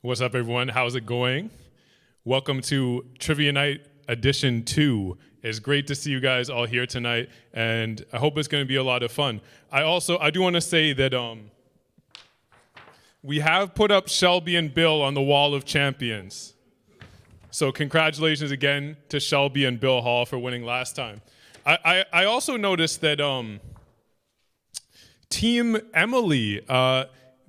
What's up, everyone? How's it going? Welcome to Trivia Night Edition 2. It's great to see you guys all here tonight, and I hope it's going to be a lot of fun. I do want to say that we have put up Shelby and Bill on the Wall of Champions. So congratulations again to Shelby and Bill Hall for winning last time. I also noticed that Team Emily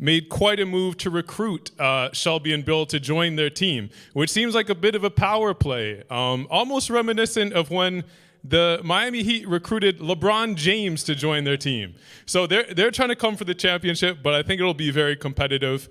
made quite a move to recruit Shelby and Bill to join their team, which seems like a bit of a power play, almost reminiscent of when the Miami Heat recruited LeBron James to join their team. So they're trying to come for the championship, but I think it'll be very competitive.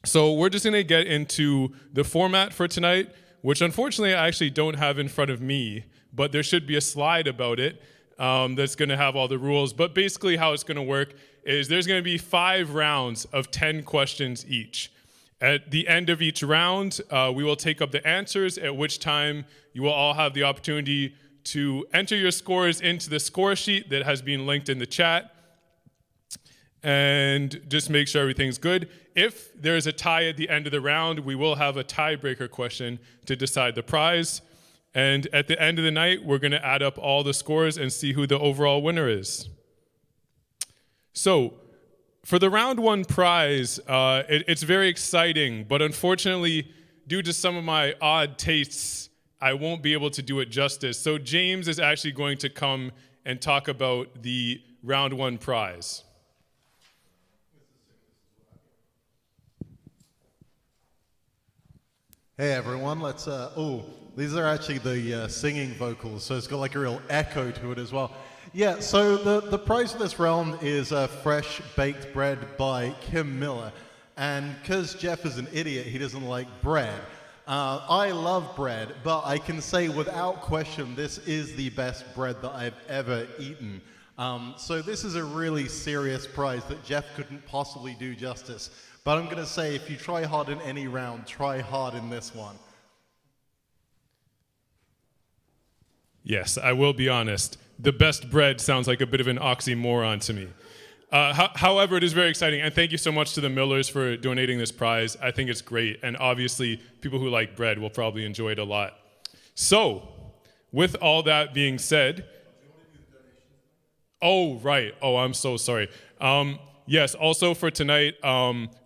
So we're just going to get into the format for tonight, which unfortunately I actually don't have in front of me, but there should be a slide about it that's going to have all the rules. But basically how it's going to work is there's going to be 5 rounds of 10 questions each. At the end of each round, we will take up the answers, at which time you will all have the opportunity to enter your scores into the score sheet that has been linked in the chat and just make sure everything's good. If there's a tie at the end of the round, we will have a tiebreaker question to decide the prize. And at the end of the night, we're going to add up all the scores and see who the overall winner is. So, for the round 1 prize, it's very exciting, but unfortunately, due to some of my odd tastes, I won't be able to do it justice. So James is actually going to come and talk about the round 1 prize. Hey everyone, these are actually the singing vocals, so it's got like a real echo to it as well. Yeah, so the prize for this round is fresh baked bread by Kim Miller. And because Jeff is an idiot, he doesn't like bread. I love bread, but I can say without question, this is the best bread that I've ever eaten. So this is a really serious prize that Jeff couldn't possibly do justice. But I'm going to say, if you try hard in any round, try hard in this one. Yes, I will be honest. The best bread sounds like a bit of an oxymoron to me. However, it is very exciting, and thank you so much to the Millers for donating this prize. I think it's great, and obviously, people who like bread will probably enjoy it a lot. So, with all that being said... Oh, right. Oh, I'm so sorry. Yes, also for tonight,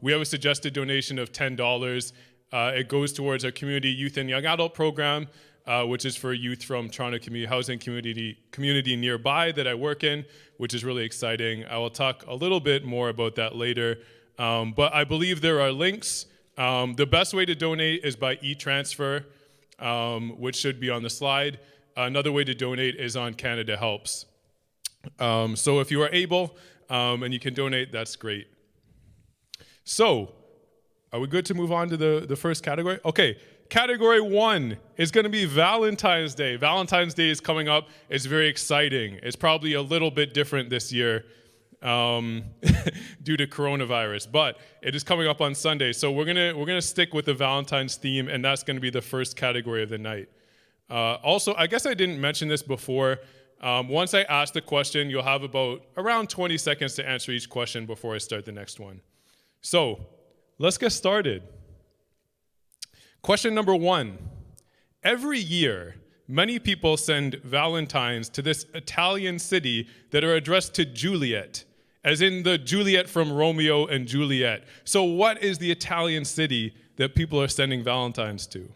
we have a suggested donation of $10. It goes towards our community youth and young adult program, which is for youth from Toronto Community Housing community nearby that I work in, which is really exciting. I will talk a little bit more about that later, but I believe there are links. The best way to donate is by e-transfer, which should be on the slide. Another way to donate is on Canada Helps. So if you are able and you can donate, that's great. So, are we good to move on to the first category? Okay. Category 1 is going to be Valentine's Day. Valentine's Day is coming up. It's very exciting. It's probably a little bit different this year due to coronavirus, but it is coming up on Sunday. So we're gonna stick with the Valentine's theme, and that's going to be the first category of the night. Also, I guess I didn't mention this before. Once I ask the question, you'll have around 20 seconds to answer each question before I start the next one. So let's get started. Question number 1. Every year, many people send Valentines to this Italian city that are addressed to Juliet, as in the Juliet from Romeo and Juliet. So what is the Italian city that people are sending Valentines to?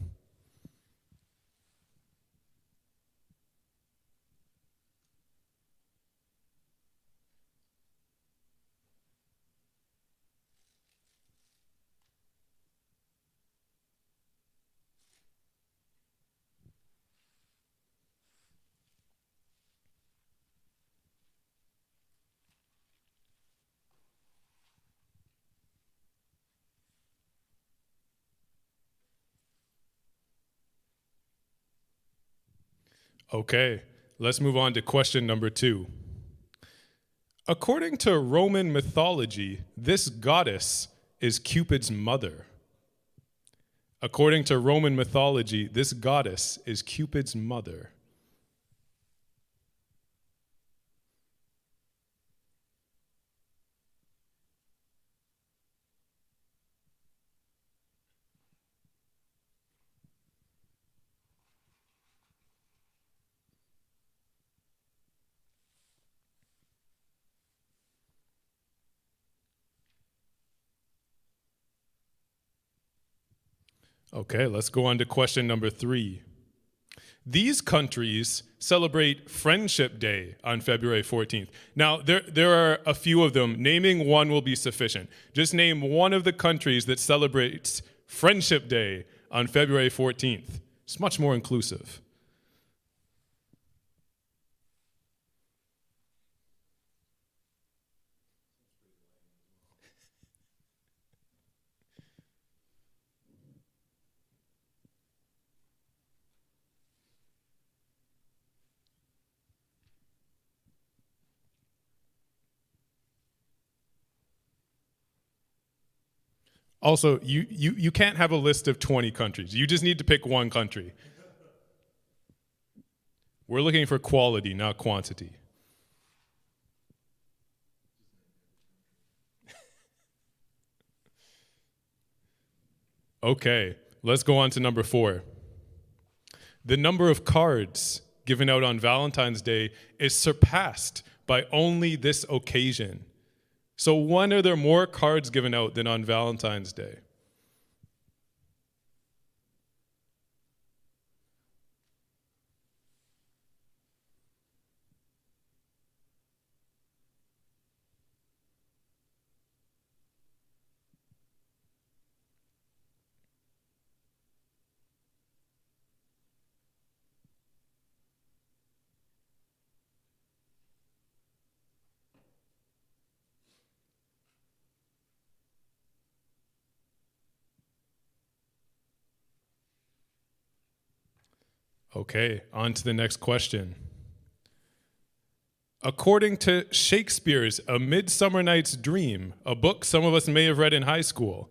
Okay, let's move on to question number 2. According to Roman mythology, this goddess is Cupid's mother. According to Roman mythology, this goddess is Cupid's mother. Okay, let's go on to question number 3. These countries celebrate Friendship Day on February 14th. Now, there are a few of them. Naming one will be sufficient. Just name one of the countries that celebrates Friendship Day on February 14th. It's much more inclusive. Also, you can't have a list of 20 countries. You just need to pick one country. We're looking for quality, not quantity. Okay, let's go on to number 4. The number of cards given out on Valentine's Day is surpassed by only this occasion. So when are there more cards given out than on Valentine's Day? Okay, on to the next question. According to Shakespeare's A Midsummer Night's Dream, a book some of us may have read in high school,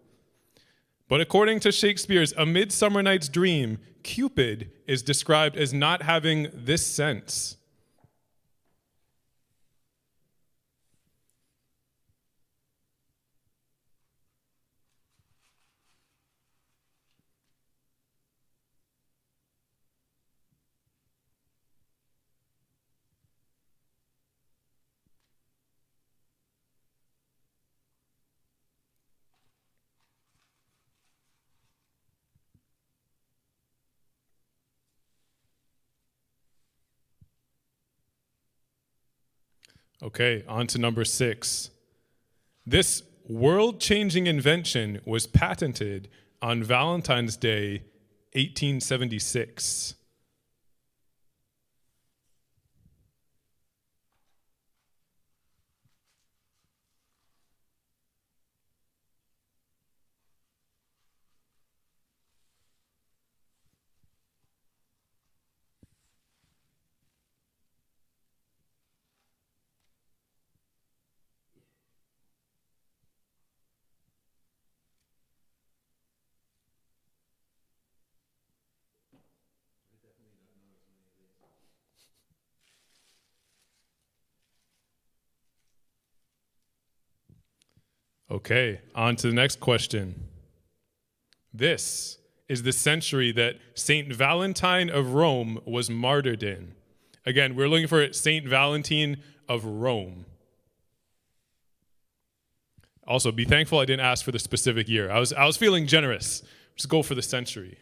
but according to Shakespeare's A Midsummer Night's Dream, Cupid is described as not having this sense. Okay, on to number 6. This world-changing invention was patented on Valentine's Day, 1876. Okay, on to the next question. This is the century that Saint Valentine of Rome was martyred in. Again, we're looking for Saint Valentine of Rome. Also, be thankful I didn't ask for the specific year. I was feeling generous. Just go for the century.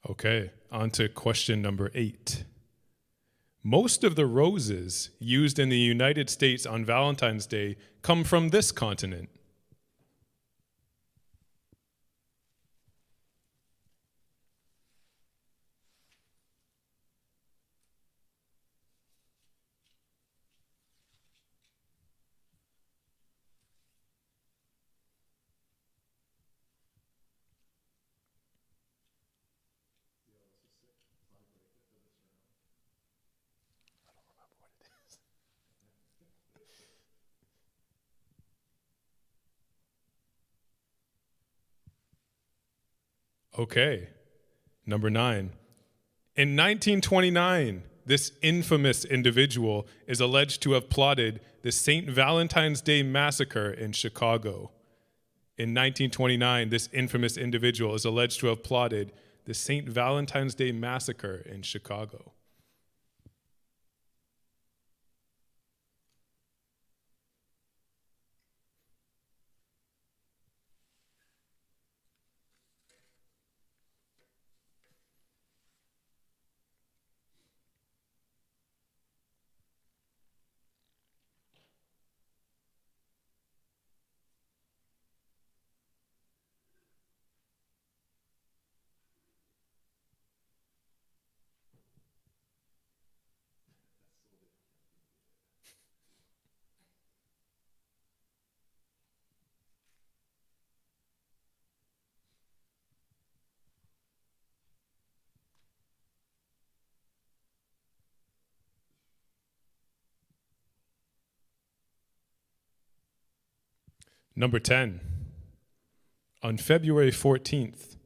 Okay, on to question number 8. Most of the roses used in the United States on Valentine's Day come from this continent. Okay. Number 9. In 1929, this infamous individual is alleged to have plotted the St. Valentine's Day Massacre in Chicago. In 1929, this infamous individual is alleged to have plotted the St. Valentine's Day Massacre in Chicago. Number 10. On February 14th,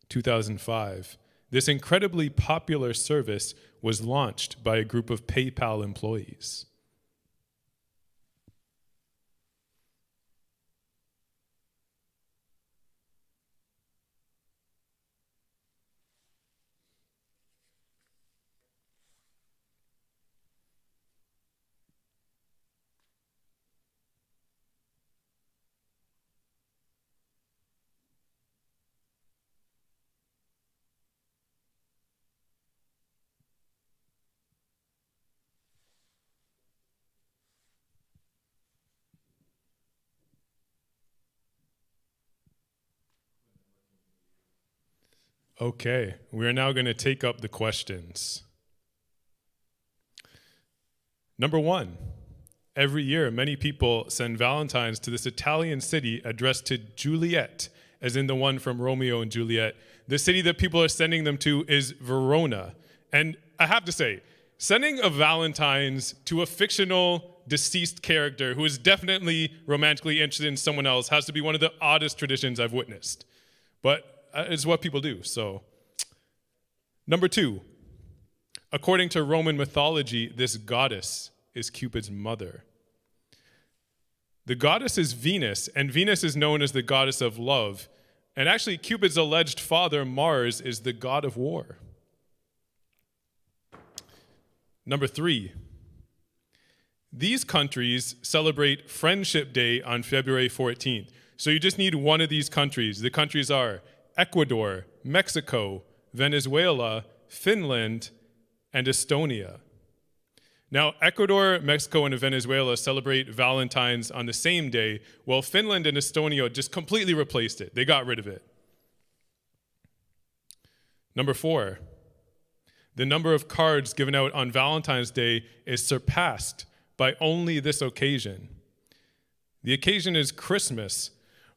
2005, this incredibly popular service was launched by a group of PayPal employees. Okay, we are now going to take up the questions. Number 1, every year many people send Valentines to this Italian city addressed to Juliet, as in the one from Romeo and Juliet. The city that people are sending them to is Verona. And I have to say, sending a Valentine's to a fictional deceased character who is definitely romantically interested in someone else has to be one of the oddest traditions I've witnessed. But it's what people do, so. Number 2, according to Roman mythology, this goddess is Cupid's mother. The goddess is Venus, and Venus is known as the goddess of love. And actually, Cupid's alleged father, Mars, is the god of war. Number 3, these countries celebrate Friendship Day on February 14th. So you just need one of these countries. The countries are Ecuador, Mexico, Venezuela, Finland, and Estonia. Now, Ecuador, Mexico, and Venezuela celebrate Valentine's on the same day, while Finland and Estonia just completely replaced it. They got rid of it. Number 4, the number of cards given out on Valentine's Day is surpassed by only this occasion. The occasion is Christmas.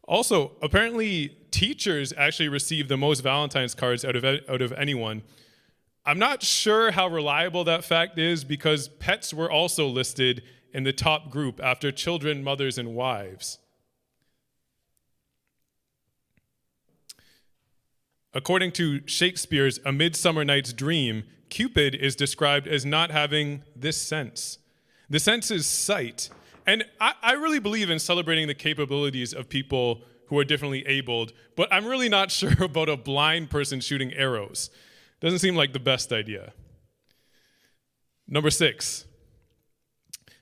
Also, apparently, teachers actually receive the most Valentine's cards out of anyone. I'm not sure how reliable that fact is because pets were also listed in the top group after children, mothers, and wives. According to Shakespeare's A Midsummer Night's Dream, Cupid is described as not having this sense. The sense is sight. And I really believe in celebrating the capabilities of people who are differently abled, but I'm really not sure about a blind person shooting arrows. Doesn't seem like the best idea. Number 6,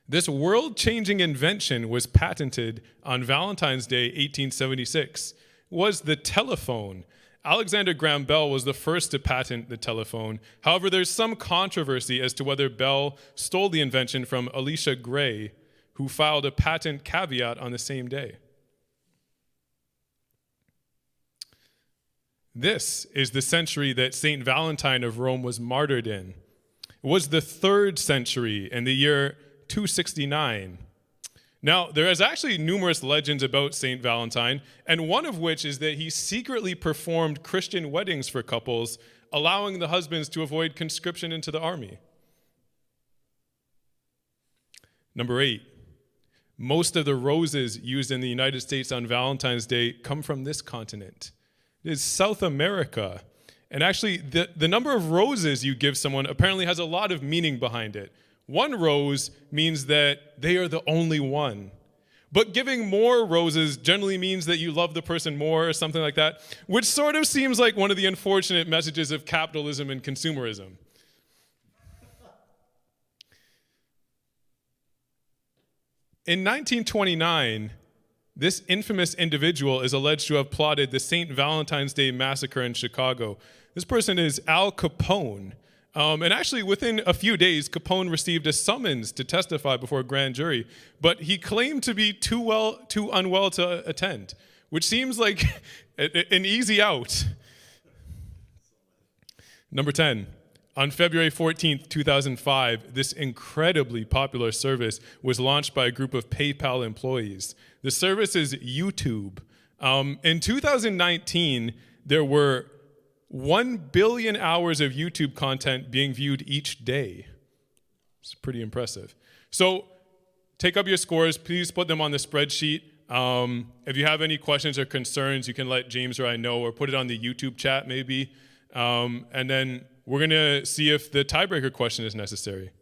this world-changing invention was patented on Valentine's Day, 1876, was the telephone. Alexander Graham Bell was the first to patent the telephone. However, there's some controversy as to whether Bell stole the invention from Elisha Gray, who filed a patent caveat on the same day. This is the century that St. Valentine of Rome was martyred in. It was the 3rd century in the year 269. Now, there is actually numerous legends about St. Valentine, and one of which is that he secretly performed Christian weddings for couples, allowing the husbands to avoid conscription into the army. Number 8, most of the roses used in the United States on Valentine's Day come from this continent. It is South America. And actually, the number of roses you give someone apparently has a lot of meaning behind it. One rose means that they are the only one. But giving more roses generally means that you love the person more or something like that, which sort of seems like one of the unfortunate messages of capitalism and consumerism. In 1929, this infamous individual is alleged to have plotted the St. Valentine's Day massacre in Chicago. This person is Al Capone. And actually, within a few days, Capone received a summons to testify before a grand jury, but he claimed to be too unwell to attend, which seems like an easy out. Number 10. On February 14th, 2005, this incredibly popular service was launched by a group of PayPal employees. The service is YouTube. In 2019, there were 1 billion hours of YouTube content being viewed each day. It's pretty impressive. So take up your scores. Please put them on the spreadsheet. If you have any questions or concerns, you can let James or I know, or put it on the YouTube chat maybe. And then we're going to see if the tiebreaker question is necessary.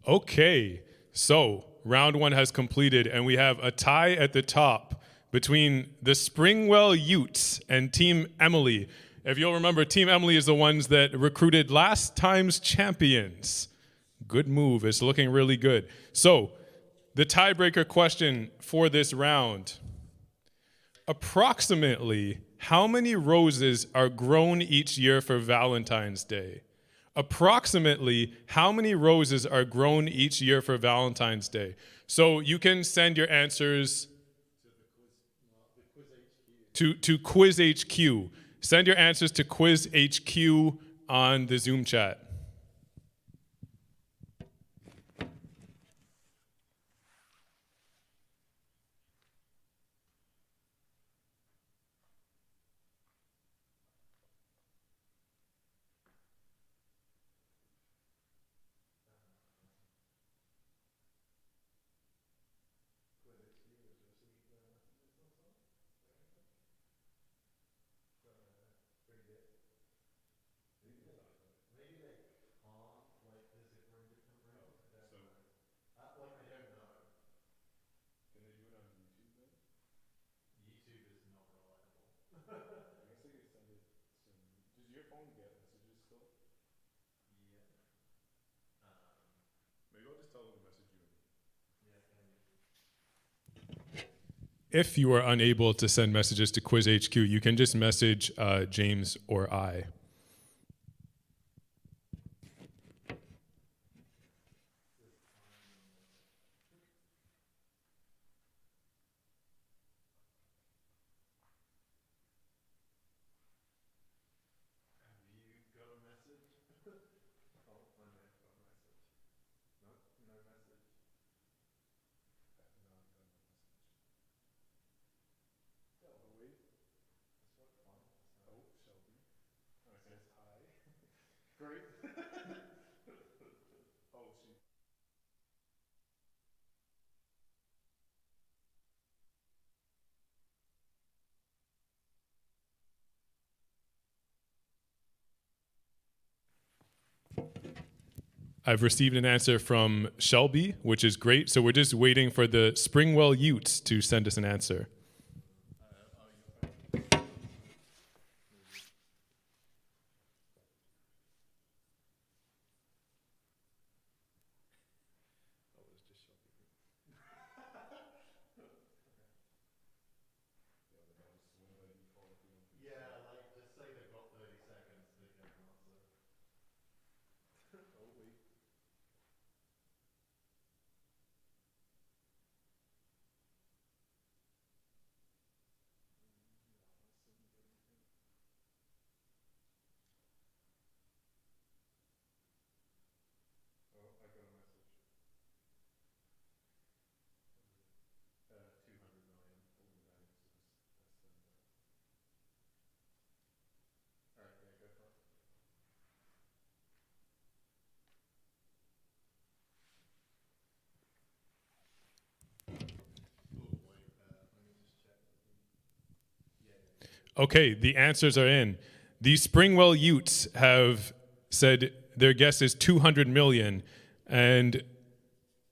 Okay, so round one has completed, and we have a tie at the top between the Springwell Utes and Team Emily. If you'll remember, Team Emily is the ones that recruited last time's champions. Good move. It's looking really good. So, the tiebreaker question for this round. Approximately how many roses are grown each year for Valentine's Day? Approximately how many roses are grown each year for Valentine's Day? So you can send your answers to Quiz HQ. Send your answers to Quiz HQ on the Zoom chat. If you are unable to send messages to Quiz HQ, you can just message James or I. I've received an answer from Shelby, which is great. So we're just waiting for the Springwell Utes to send us an answer. Okay, the answers are in. The Springwell Utes have said their guess is 200 million, and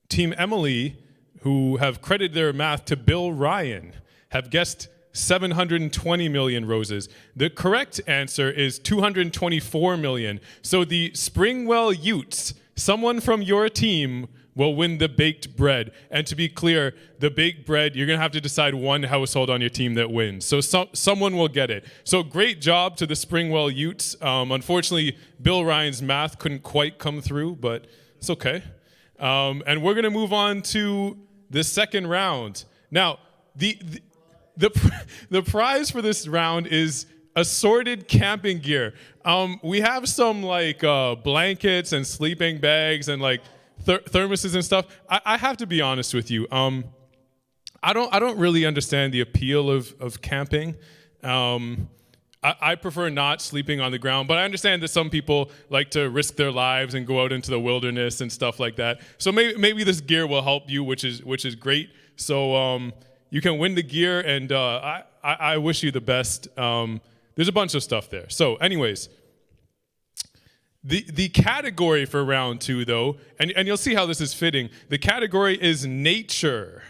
Team Emily, who have credited their math to Bill Ryan, have guessed 720 million roses. The correct answer is 224 million. So the Springwell Utes, someone from your team, will win the baked bread. And to be clear, the baked bread, you're going to have to decide one household on your team that wins. So someone will get it. So great job to the Springwell Utes. Unfortunately, Bill Ryan's math couldn't quite come through, but it's okay. And we're going to move on to the second round. Now, the prize for this round is assorted camping gear. We have some like blankets and sleeping bags and like thermoses and stuff. I have to be honest with you. I don't really understand the appeal of camping. I prefer not sleeping on the ground, but I understand that some people like to risk their lives and go out into the wilderness and stuff like that. So maybe this gear will help you, which is great. So you can win the gear, and I wish you the best. There's a bunch of stuff there. So anyways, The category for round two, though, and you'll see how this is fitting, the category is nature.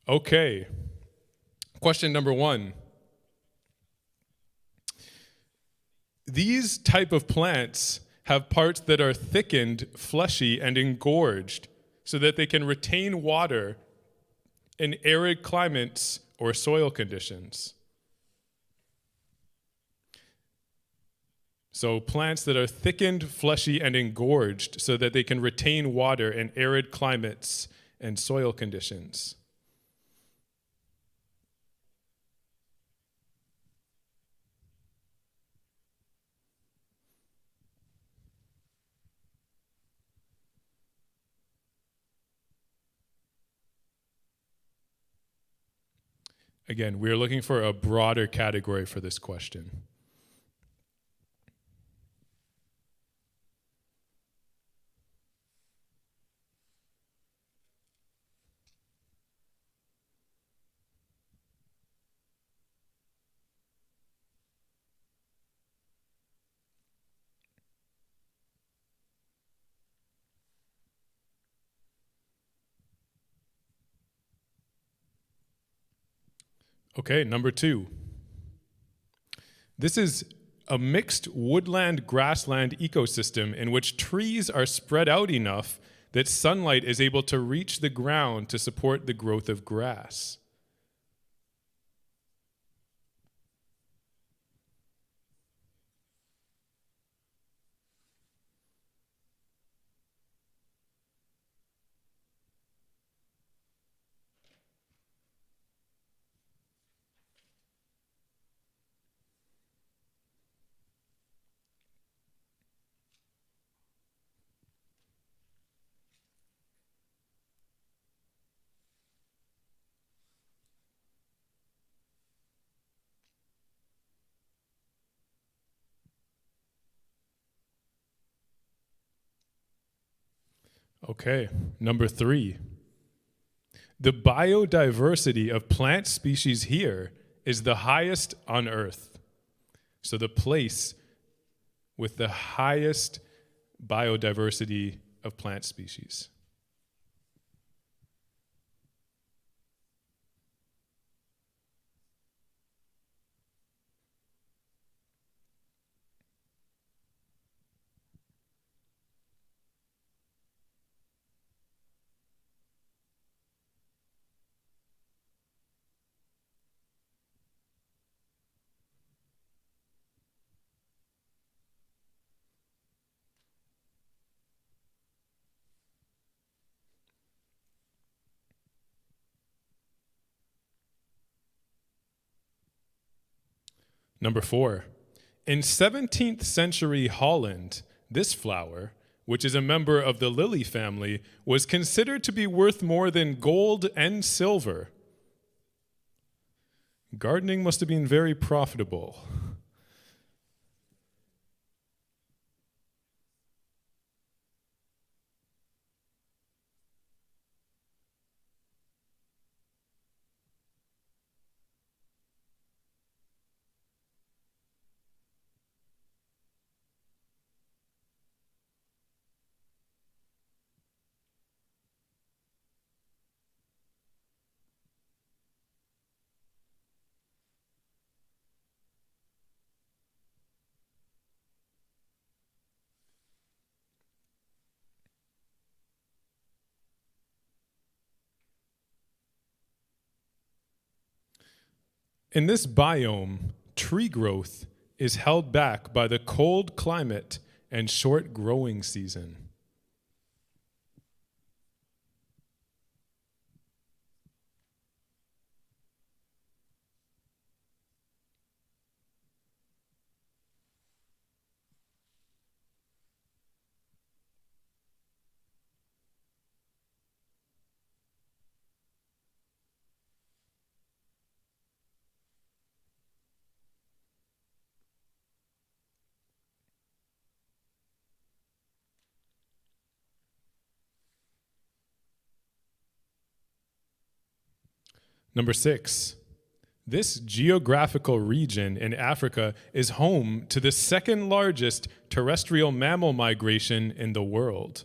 Okay. Question number one. These type of plants have parts that are thickened, fleshy, and engorged so that they can retain water in arid climates or soil conditions. So plants that are thickened, fleshy, and engorged so that they can retain water in arid climates and soil conditions. Again, we're looking for a broader category for this question. Okay, number two. This is a mixed woodland grassland ecosystem in which trees are spread out enough that sunlight is able to reach the ground to support the growth of grass. Okay, number three. The biodiversity of plant species here is the highest on Earth. So the place with the highest biodiversity of plant species. Number four, in 17th century Holland, this flower, which is a member of the lily family, was considered to be worth more than gold and silver. Gardening must have been very profitable. In this biome, tree growth is held back by the cold climate and short growing season. Number six, This geographical region in Africa is home to the second largest terrestrial mammal migration in the world.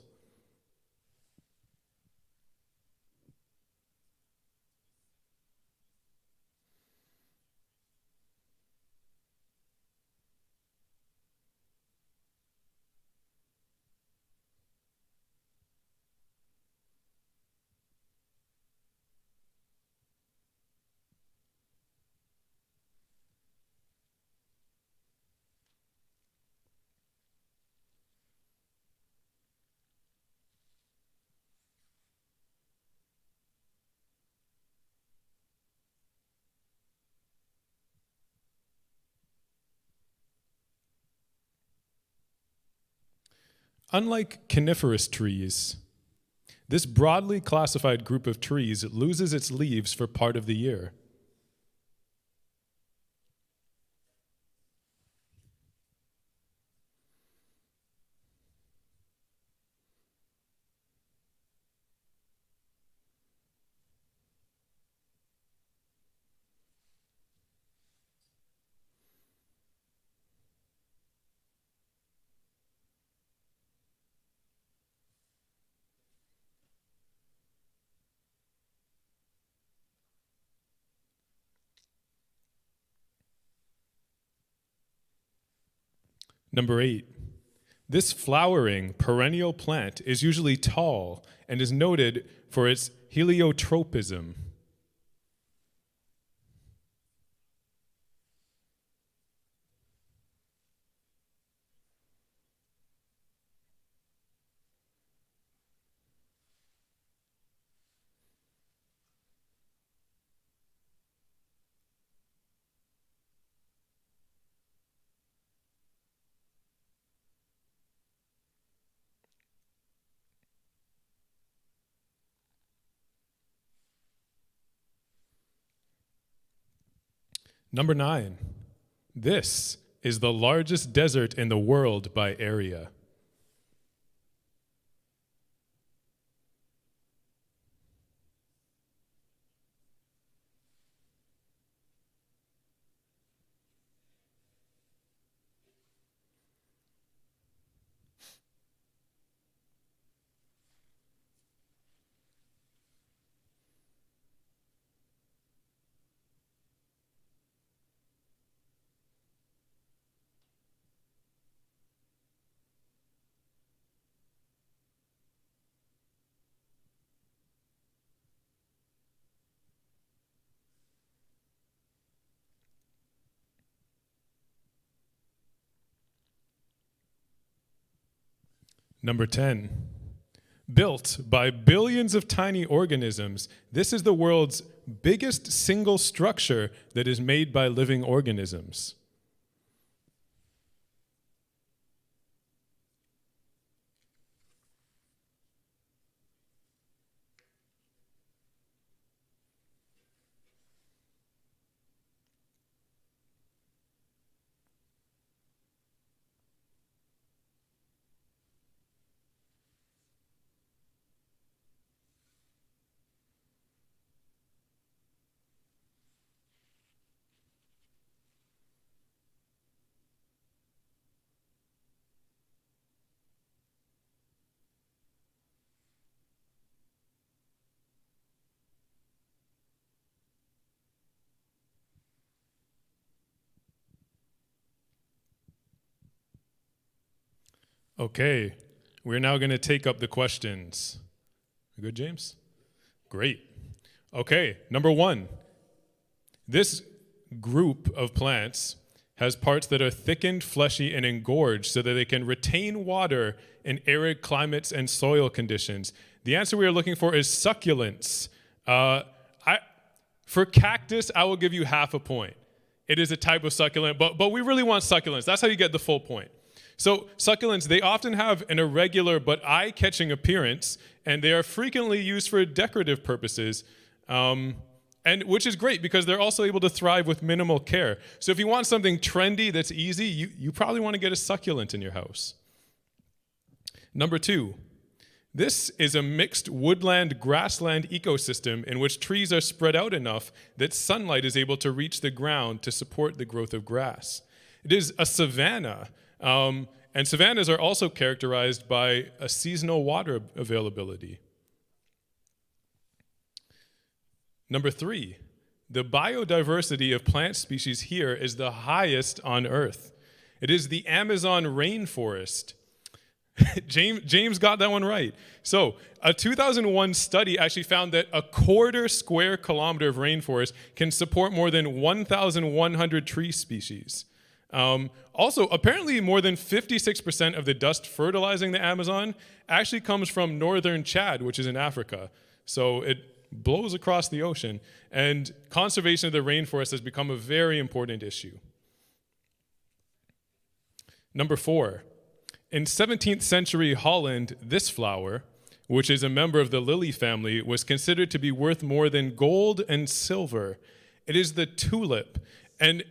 Unlike coniferous trees, this broadly classified group of trees loses its leaves for part of the year. Number 8, this flowering perennial plant is usually tall and is noted for its heliotropism. Number 9, this is the largest desert in the world by area. Number 10, built by billions of tiny organisms, this is the world's biggest single structure that is made by living organisms. Okay, we're now going to take up the questions. You good, James? Great. Okay, number 1. This group of plants has parts that are thickened, fleshy, and engorged so that they can retain water in arid climates and soil conditions. The answer we are looking for is succulents. For cactus, I will give you half a point. It is a type of succulent, but we really want succulents. That's how you get the full point. So succulents, they often have an irregular but eye-catching appearance, and they are frequently used for decorative purposes, and which is great because they're also able to thrive with minimal care. So if you want something trendy that's easy, you probably want to get a succulent in your house. Number 2, This is a mixed woodland grassland ecosystem in which trees are spread out enough that sunlight is able to reach the ground to support the growth of grass. It is a savanna, and savannas are also characterized by a seasonal water availability. Number 3, the biodiversity of plant species here is the highest on Earth. It is the Amazon rainforest. James got that one right. So, a 2001 study actually found that a quarter square kilometer of rainforest can support more than 1,100 tree species. Also, apparently more than 56% of the dust fertilizing the Amazon actually comes from northern Chad, which is in Africa. So it blows across the ocean, and conservation of the rainforest has become a very important issue. Number 4, in 17th century Holland, this flower, which is a member of the lily family, was considered to be worth more than gold and silver. It is the tulip. And,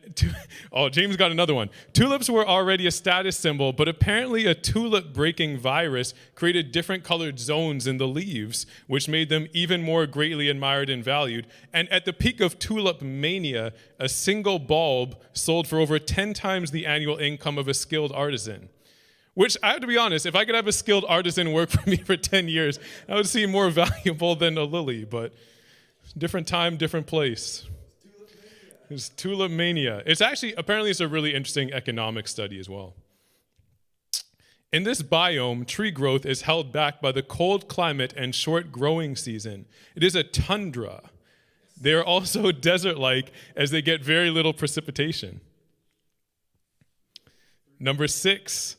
James got another one. Tulips were already a status symbol, but apparently a tulip-breaking virus created different colored zones in the leaves, which made them even more greatly admired and valued. And at the peak of tulip mania, a single bulb sold for over 10 times the annual income of a skilled artisan. Which, I have to be honest, if I could have a skilled artisan work for me for 10 years, that would seem more valuable than a lily, but different time, different place. It's tulip mania. It's actually, apparently it's a really interesting economic study as well. In this biome, tree growth is held back by the cold climate and short growing season. It is a tundra. They are also desert-like as they get very little precipitation. Number 6,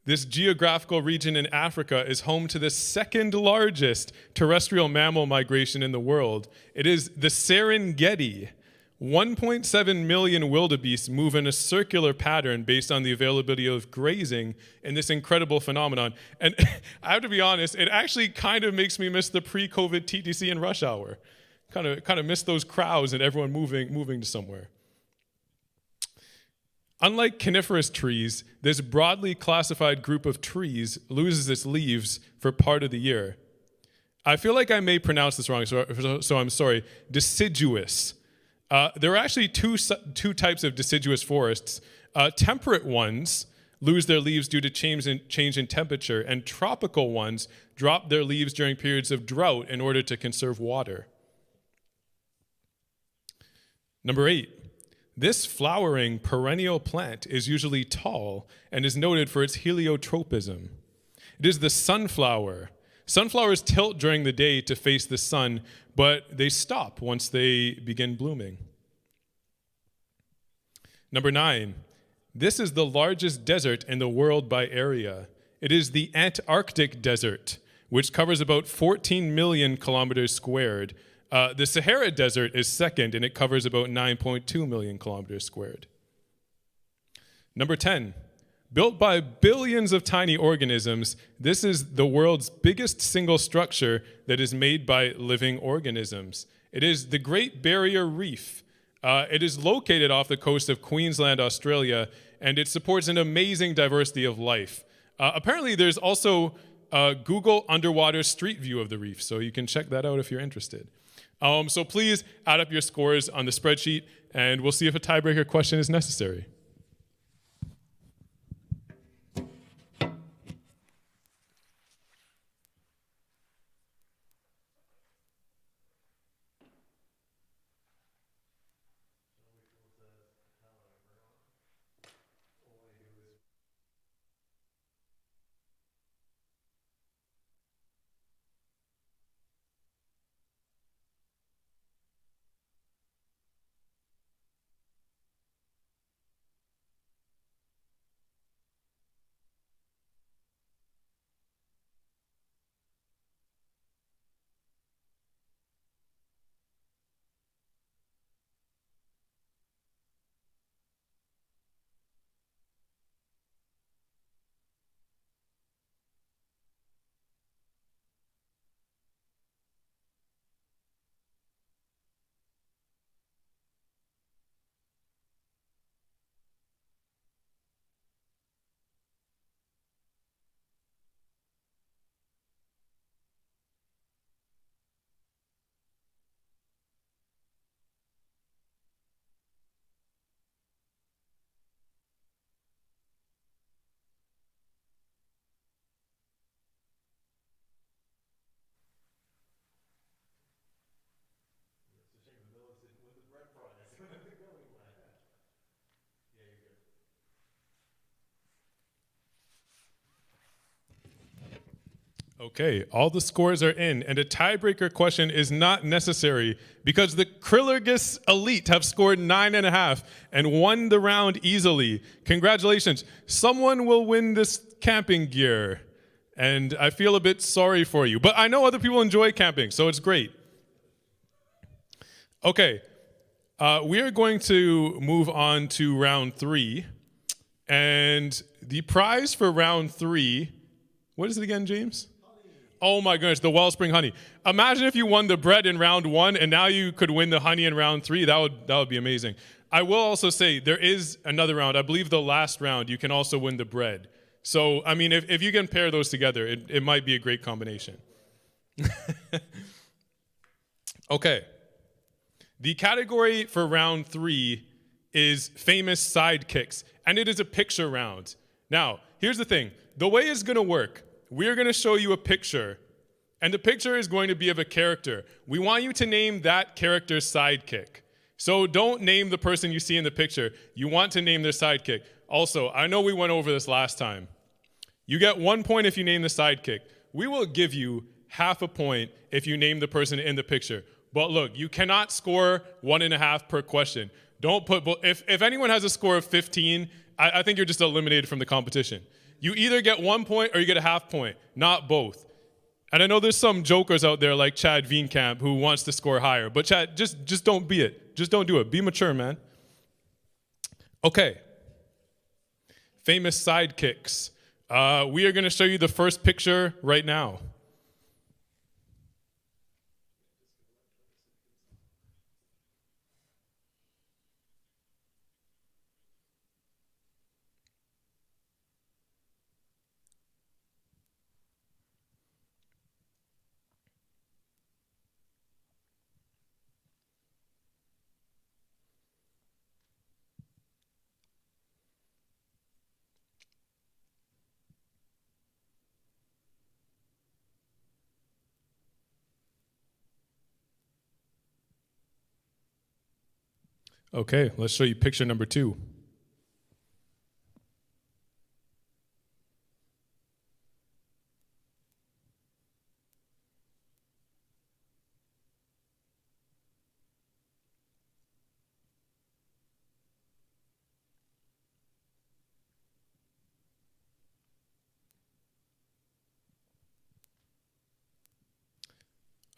this geographical region in Africa is home to the second largest terrestrial mammal migration in the world. It is the Serengeti. 1.7 million wildebeest move in a circular pattern based on the availability of grazing in this incredible phenomenon. And I have to be honest, it actually kind of makes me miss the pre-COVID TTC and rush hour. Kind of miss those crowds and everyone moving to somewhere. Unlike coniferous trees, this broadly classified group of trees loses its leaves for part of the year. I feel like I may pronounce this wrong, so I'm sorry. Deciduous. There are actually two types of deciduous forests. Temperate ones lose their leaves due to change in temperature, and tropical ones drop their leaves during periods of drought in order to conserve water. Number 8, this flowering perennial plant is usually tall and is noted for its heliotropism. It is the sunflower. Sunflowers tilt during the day to face the sun, but they stop once they begin blooming. Number 9, this is the largest desert in the world by area. It is the Antarctic Desert, which covers about 14 million kilometers squared. The Sahara Desert is second, and it covers about 9.2 million kilometers squared. Number 10, built by billions of tiny organisms, this is the world's biggest single structure that is made by living organisms. It is the Great Barrier Reef. It is located off the coast of Queensland, Australia, and it supports an amazing diversity of life. Apparently, there's also a Google underwater street view of the reef, so you can check that out if you're interested. So please add up your scores on the spreadsheet, and we'll see if a tiebreaker question is necessary. Okay, all the scores are in, and a tiebreaker question is not necessary because the Krillergus Elite have scored 9.5 and won the round easily. Congratulations. Someone will win this camping gear, and I feel a bit sorry for you, but I know other people enjoy camping, so it's great. Okay, we are going to move on to round 3, and the prize for round 3, what is it again, James? Oh my goodness, the Wellspring honey. Imagine if you won the bread in round 1 and now you could win the honey in round 3. That would be amazing. I will also say there is another round. I believe the last round you can also win the bread. So, I mean, if you can pair those together, it might be a great combination. Okay. The category for round 3 is famous sidekicks, and it is a picture round. Now, here's the thing. The way it's going to work, we're going to show you a picture, and the picture is going to be of a character. We want you to name that character's sidekick. So don't name the person you see in the picture. You want to name their sidekick. Also, I know we went over this last time. You get 1 point if you name the sidekick. We will give you half a point if you name the person in the picture. But look, you cannot score 1.5 per question. Don't put, if anyone has a score of 15, I think you're just eliminated from the competition. You either get 1 point or you get a half point, not both. And I know there's some jokers out there like Chad Veenkamp who wants to score higher, but Chad, just don't be it. Just don't do it. Be mature, man. Okay. Famous sidekicks. We are going to show you the first picture right now. Okay, let's show you picture number 2.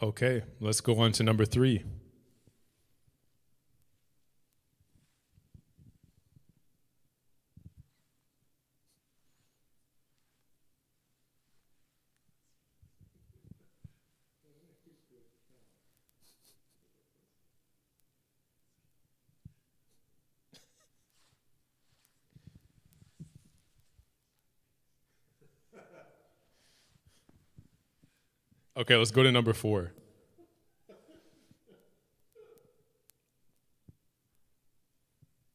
Okay, let's go on to number 3. Okay, let's go to number 4.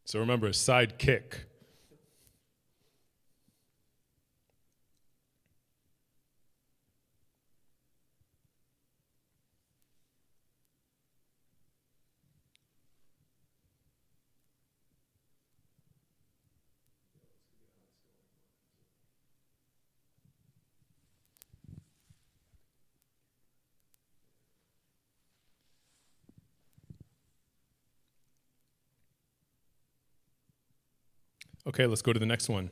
So remember, sidekick. Okay, let's go to the next one.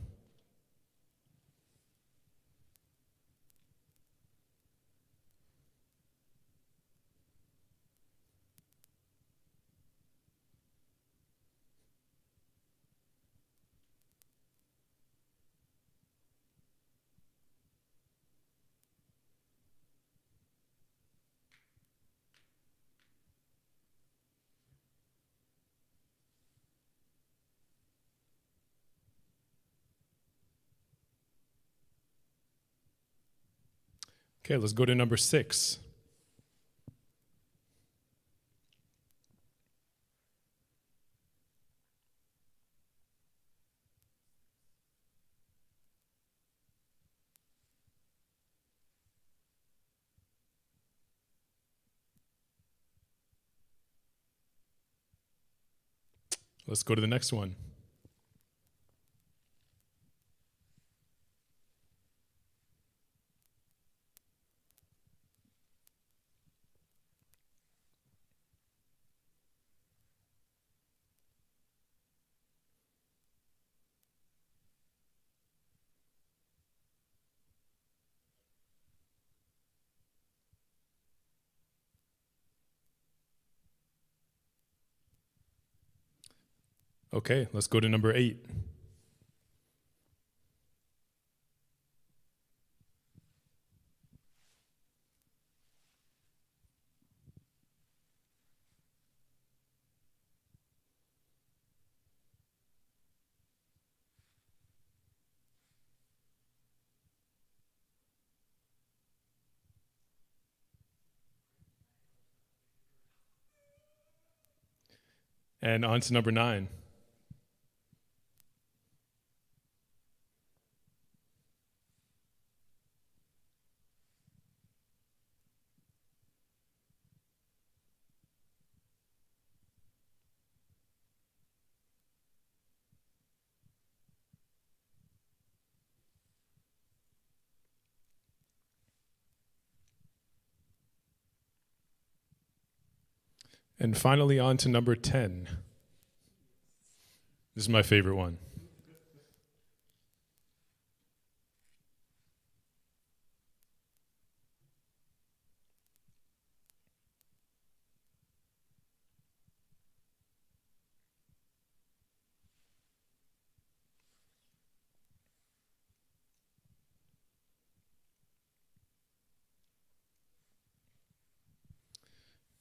Okay, let's go to number 6. Let's go to the next one. Okay, let's go to number 8. And on to number 9. And finally, on to number 10. This is my favorite one.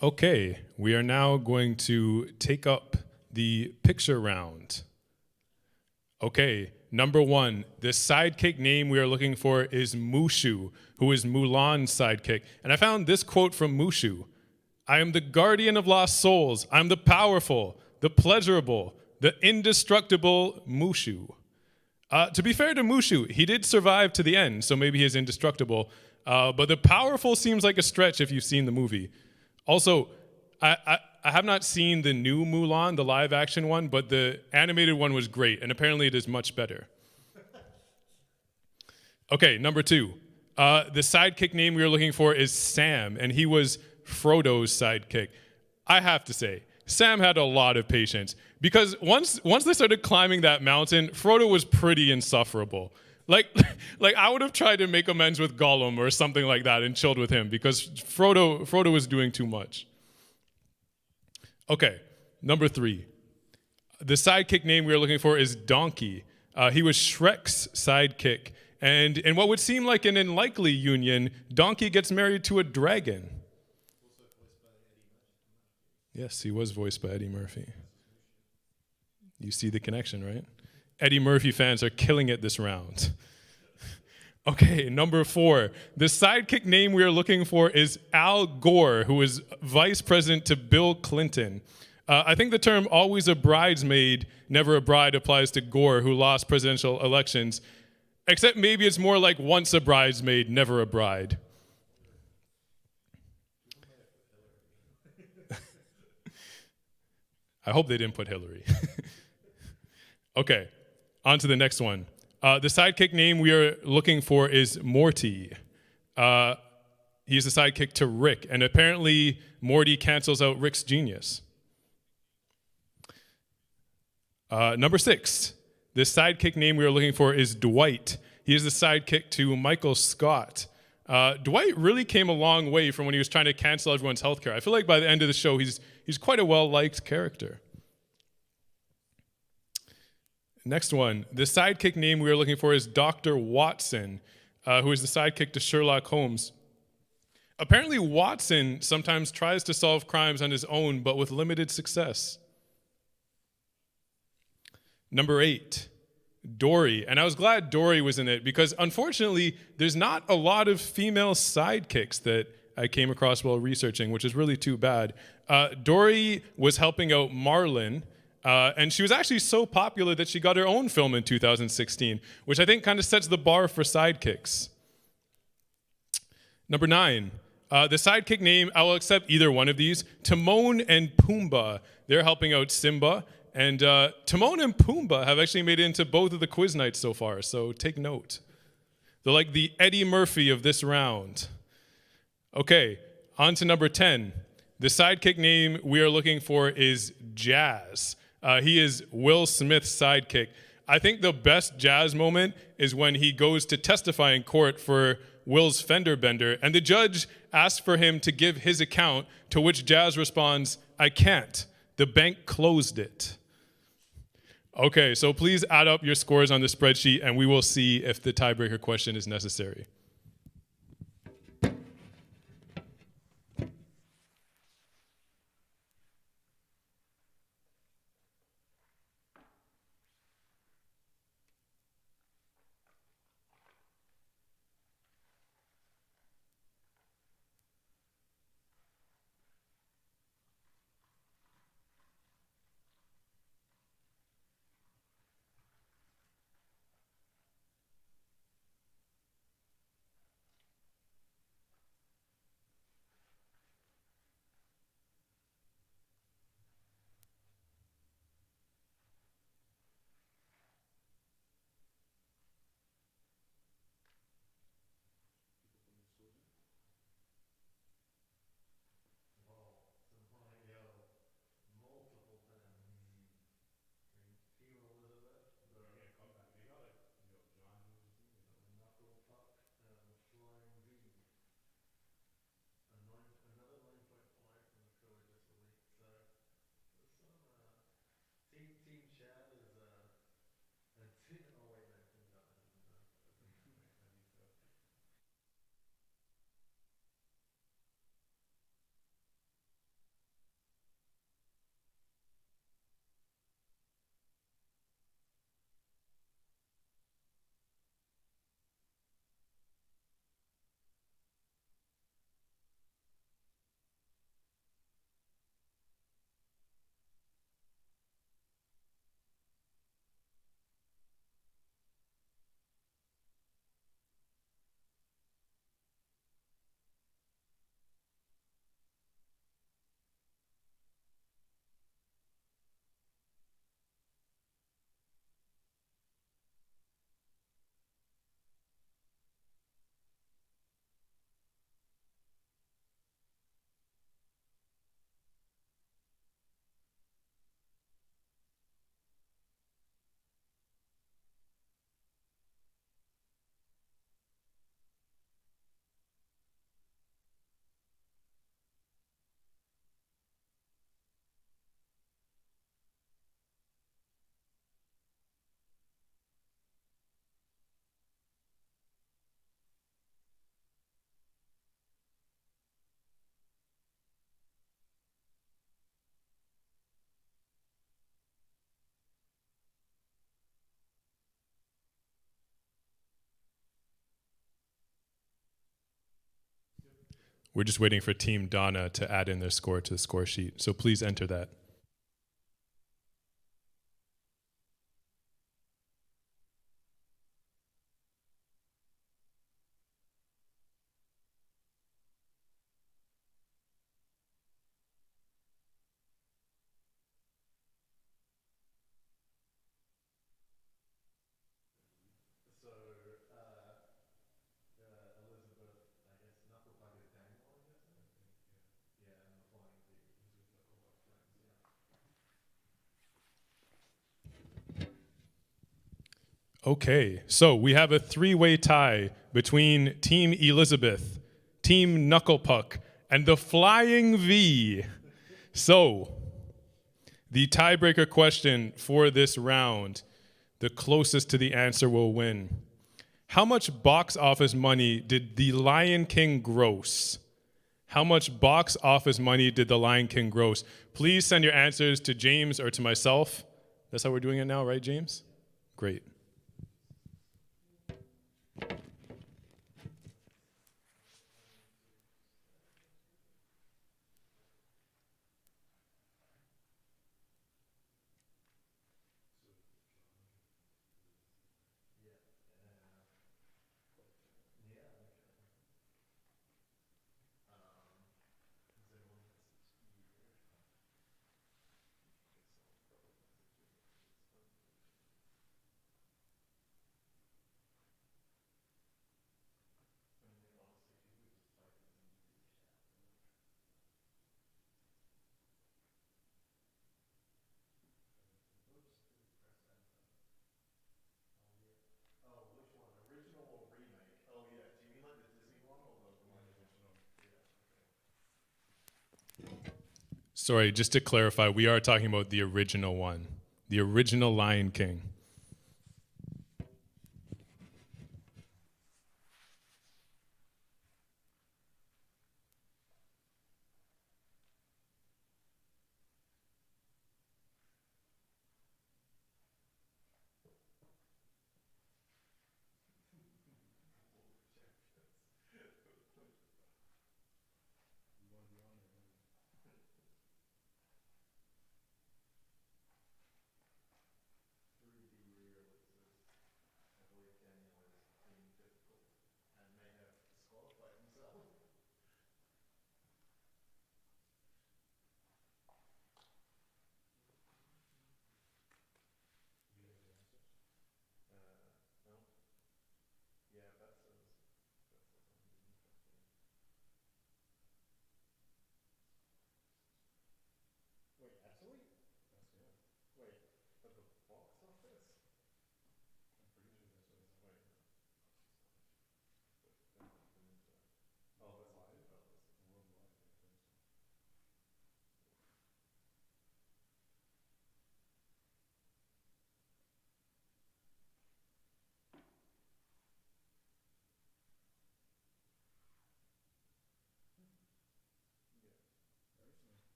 Okay, we are now going to take up the picture round. Okay, number 1, the sidekick name we are looking for is Mushu, who is Mulan's sidekick. And I found this quote from Mushu: "I am the guardian of lost souls. I'm the powerful, the pleasurable, the indestructible Mushu." To be fair to Mushu, he did survive to the end, so maybe he's indestructible. But the powerful seems like a stretch if you've seen the movie. Also, I have not seen the new Mulan, the live action one, but the animated one was great, and apparently it is much better. Okay, number 2. The sidekick name we were looking for is Sam, and he was Frodo's sidekick. I have to say, Sam had a lot of patience, because once they started climbing that mountain, Frodo was pretty insufferable. Like I would have tried to make amends with Gollum or something like that and chilled with him, because Frodo was doing too much. Okay, number 3. The sidekick name we were looking for is Donkey. He was Shrek's sidekick. And in what would seem like an unlikely union, Donkey gets married to a dragon. Yes, he was voiced by Eddie Murphy. You see the connection, right? Eddie Murphy fans are killing it this round. Okay, number 4. The sidekick name we are looking for is Al Gore, who is vice president to Bill Clinton. I think the term "always a bridesmaid, never a bride" applies to Gore, who lost presidential elections, except maybe it's more like "once a bridesmaid, never a bride." I hope they didn't put Hillary. Okay, on to the next one. The sidekick name we are looking for is Morty. He's the sidekick to Rick, and apparently Morty cancels out Rick's genius. Number 6, the sidekick name we are looking for is Dwight. He is the sidekick to Michael Scott. Dwight really came a long way from when he was trying to cancel everyone's healthcare. I feel like by the end of the show, he's quite a well-liked character. Next one, the sidekick name we are looking for is Dr. Watson, who is the sidekick to Sherlock Holmes. Apparently, Watson sometimes tries to solve crimes on his own, but with limited success. Number 8, Dory. And I was glad Dory was in it, because unfortunately, there's not a lot of female sidekicks that I came across while researching, which is really too bad. Dory was helping out Marlin, and she was actually so popular that she got her own film in 2016, which I think kind of sets the bar for sidekicks. Number 9, the sidekick name, I will accept either one of these, Timon and Pumbaa. They're helping out Simba, and Timon and Pumbaa have actually made it into both of the quiz nights so far, so take note. They're like the Eddie Murphy of this round. Okay, on to number 10. The sidekick name we are looking for is Jazz. He is Will Smith's sidekick. I think the best Jazz moment is when he goes to testify in court for Will's fender bender, and the judge asks for him to give his account, to which Jazz responds, "I can't. The bank closed it." Okay, so please add up your scores on the spreadsheet and we will see if the tiebreaker question is necessary. We're just waiting for Team Donna to add in their score to the score sheet. So please enter that. Okay, so we have a three-way tie between Team Elizabeth, Team Knucklepuck, and the Flying V. So, the tiebreaker question for this round, the closest to the answer will win. How much box office money did The Lion King gross? How much box office money did The Lion King gross? Please send your answers to James or to myself. That's how we're doing it now, right, James? Great. Sorry, just to clarify, we are talking about the original one. The original Lion King.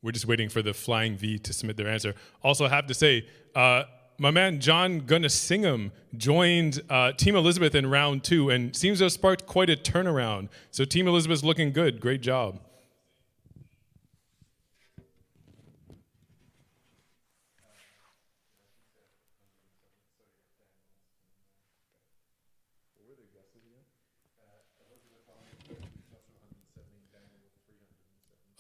We're just waiting for the Flying V to submit their answer. Also, I have to say, my man John Gunna Singham joined Team Elizabeth in round 2 and seems to have sparked quite a turnaround. So Team Elizabeth's looking good. Great job.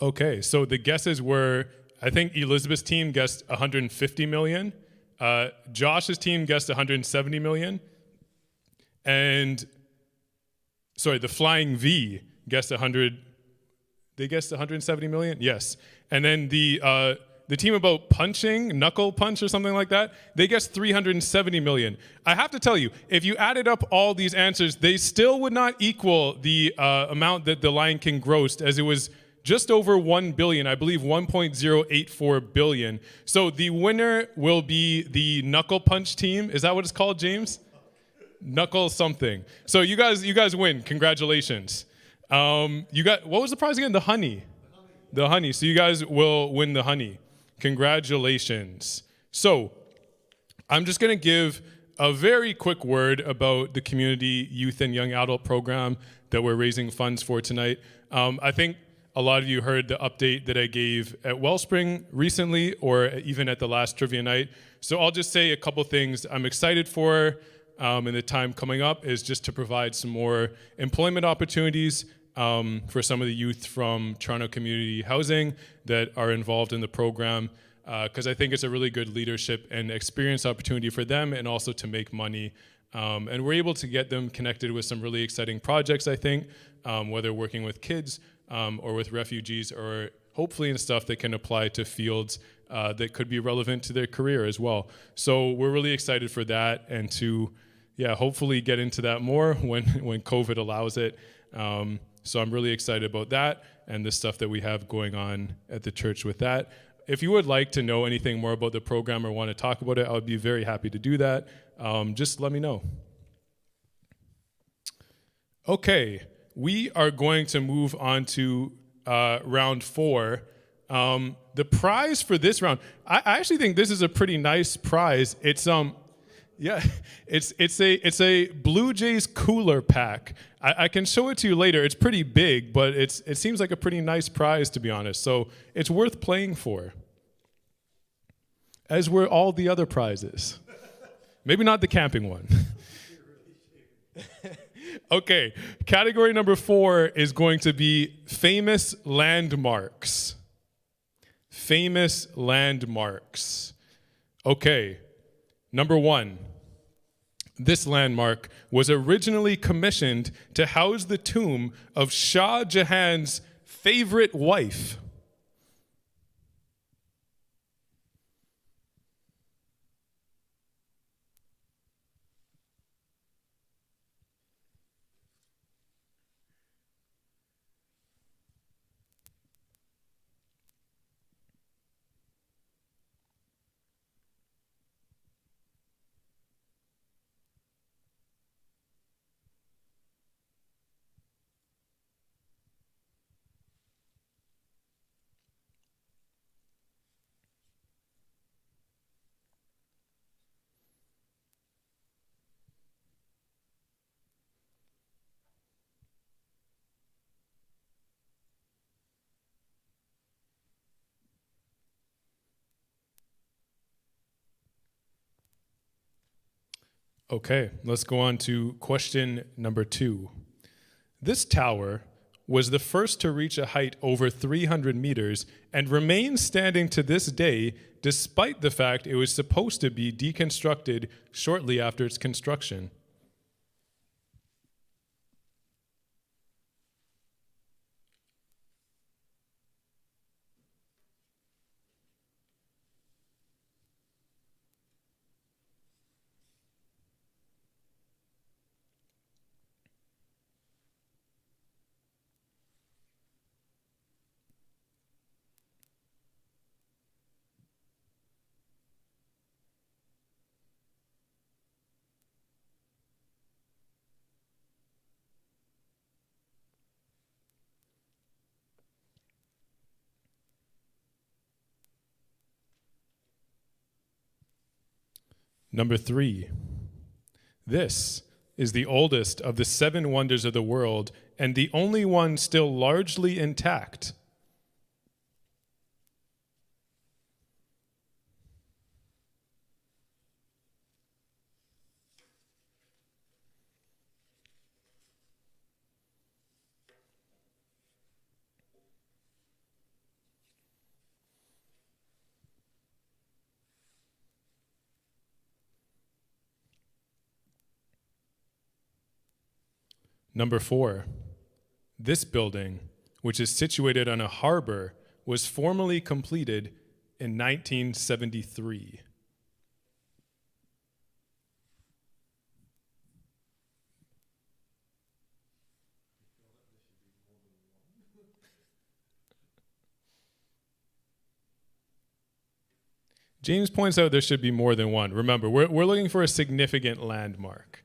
Okay, so the guesses were, I think Elizabeth's team guessed 150 million, Josh's team guessed 170 million, and sorry, the Flying V guessed 100. They guessed 170 million. Yes, and then the team about punching, knuckle punch or something like that, they guessed 370 million. I have to tell you, if you added up all these answers, they still would not equal the amount that the Lion King grossed, as it was just over 1 billion, I believe 1.084 billion. So the winner will be the knuckle punch team. Is that what it's called, James? Knuckle something. So you guys win. Congratulations. You got, what was the prize again? The honey. The honey. So you guys will win the honey. Congratulations. So I'm just going to give a very quick word about the Community Youth and Young Adult program that we're raising funds for tonight. I think a lot of you heard the update that I gave at Wellspring recently, or even at the last trivia night. So I'll just say a couple things I'm excited for in the time coming up is just to provide some more employment opportunities for some of the youth from Toronto Community Housing that are involved in the program, because I think it's a really good leadership and experience opportunity for them, and also to make money. And we're able to get them connected with some really exciting projects, I think, whether working with kids or with refugees, or hopefully in stuff that can apply to fields that could be relevant to their career as well. So we're really excited for that, and to hopefully get into that more when COVID allows it. So I'm really excited about that and the stuff that we have going on at the church with that. If you would like to know anything more about the program or want to talk about it, I would be very happy to do that. Just let me know. Okay, we are going to move on to round 4. The prize for this round, I actually think this is a pretty nice prize. It's yeah, it's a Blue Jays cooler pack. I can show it to you later. It's pretty big, but it seems like a pretty nice prize, to be honest. So it's worth playing for, as were all the other prizes. Maybe not the camping one. Okay, category number 4 is going to be famous landmarks. Famous landmarks. Okay, number 1. This landmark was originally commissioned to house the tomb of Shah Jahan's favorite wife. Okay, let's go on to question number 2. This tower was the first to reach a height over 300 meters and remains standing to this day despite the fact it was supposed to be deconstructed shortly after its construction. Number 3. This is the oldest of the 7 wonders of the world and the only one still largely intact. Number 4. This building, which is situated on a harbor, was formally completed in 1973. James points out there should be more than one. Remember, we're looking for a significant landmark.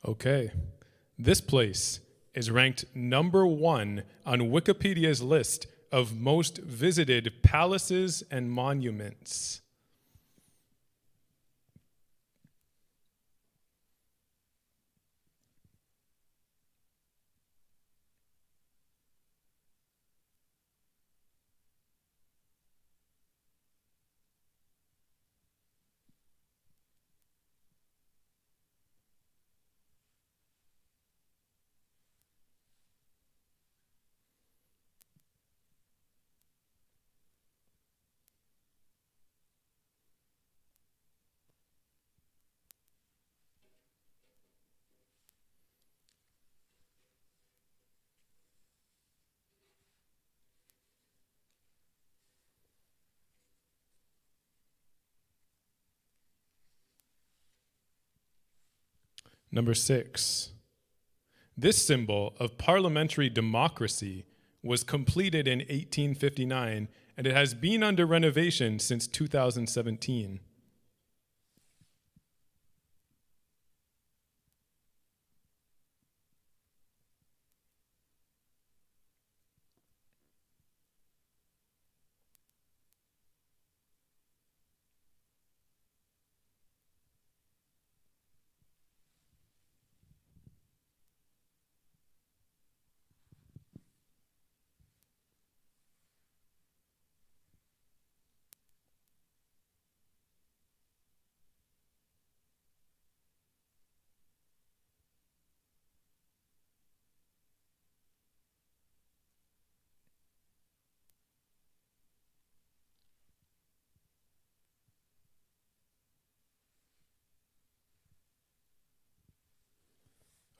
Okay. This place is ranked number 1 on Wikipedia's list of most visited palaces and monuments. Number 6. This symbol of parliamentary democracy was completed in 1859, and it has been under renovation since 2017.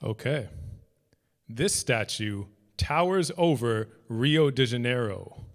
Okay. This statue towers over Rio de Janeiro.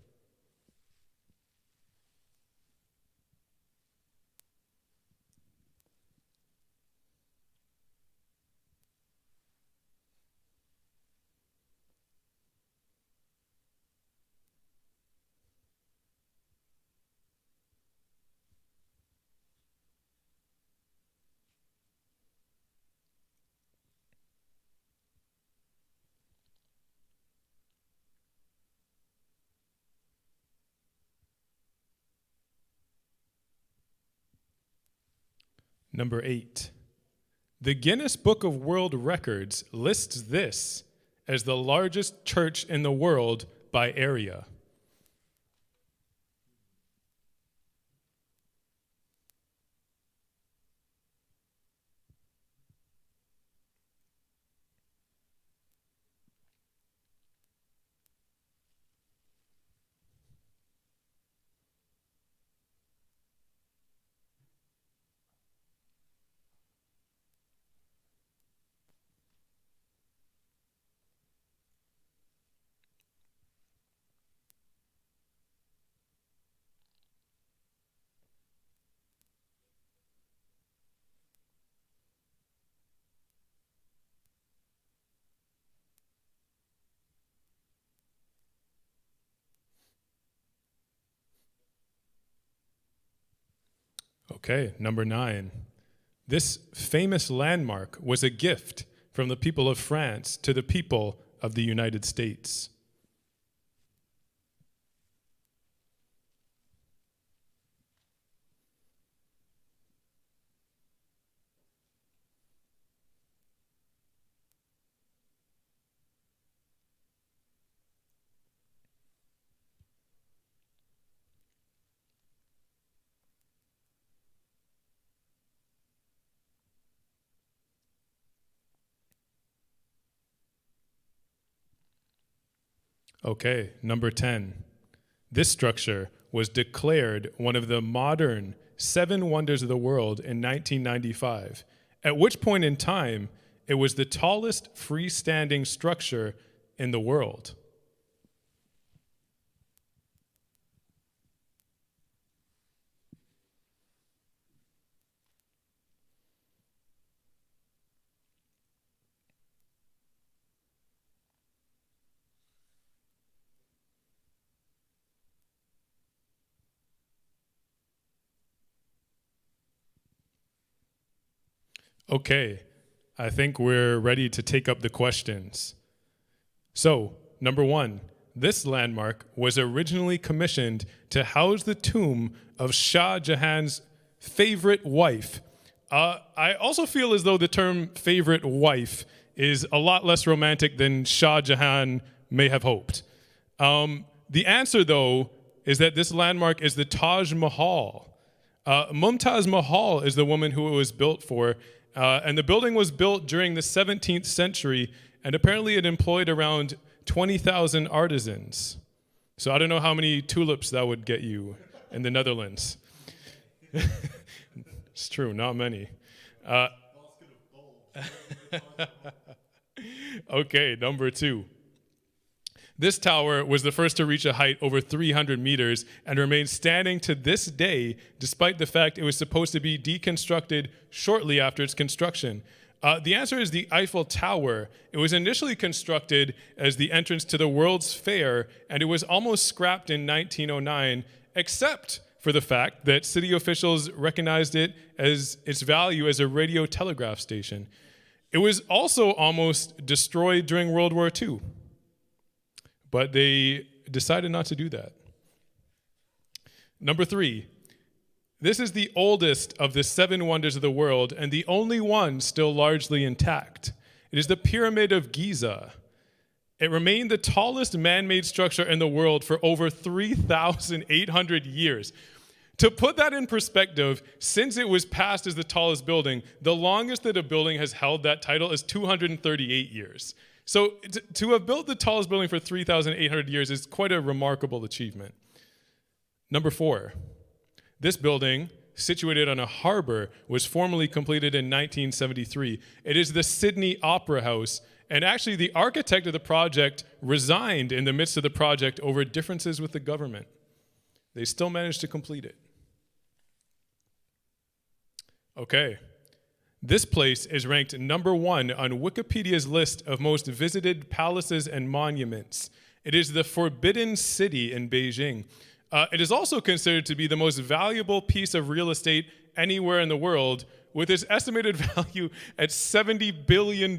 Number 8. The Guinness Book of World Records lists this as the largest church in the world by area. Okay, number 9. This famous landmark was a gift from the people of France to the people of the United States. Okay, number 10. This structure was declared one of the modern 7 wonders of the world in 1995, at which point in time it was the tallest freestanding structure in the world. Okay, I think we're ready to take up the questions. So, number 1, this landmark was originally commissioned to house the tomb of Shah Jahan's favorite wife. I also feel as though the term favorite wife is a lot less romantic than Shah Jahan may have hoped. The answer, though, is that this landmark is the Taj Mahal. Mumtaz Mahal is the woman who it was built for, and the building was built during the 17th century, and apparently it employed around 20,000 artisans. So I don't know how many tulips that would get you in the Netherlands. It's true, not many. Okay, number 2. This tower was the first to reach a height over 300 meters and remains standing to this day, despite the fact it was supposed to be deconstructed shortly after its construction. The answer is the Eiffel Tower. It was initially constructed as the entrance to the World's Fair, and it was almost scrapped in 1909, except for the fact that city officials recognized it as its value as a radio telegraph station. It was also almost destroyed during World War II, but they decided not to do that. Number 3, this is the oldest of the 7 wonders of the world and the only one still largely intact. It is the Pyramid of Giza. It remained the tallest man-made structure in the world for over 3,800 years. To put that in perspective, since it was passed as the tallest building, the longest that a building has held that title is 238 years. So to have built the tallest building for 3,800 years is quite a remarkable achievement. Number 4, this building, situated on a harbor, was formally completed in 1973. It is the Sydney Opera House, and actually the architect of the project resigned in the midst of the project over differences with the government. They still managed to complete it. Okay. This place is ranked number 1 on Wikipedia's list of most visited palaces and monuments. It is the Forbidden City in Beijing. It is also considered to be the most valuable piece of real estate anywhere in the world, with its estimated value at $70 billion.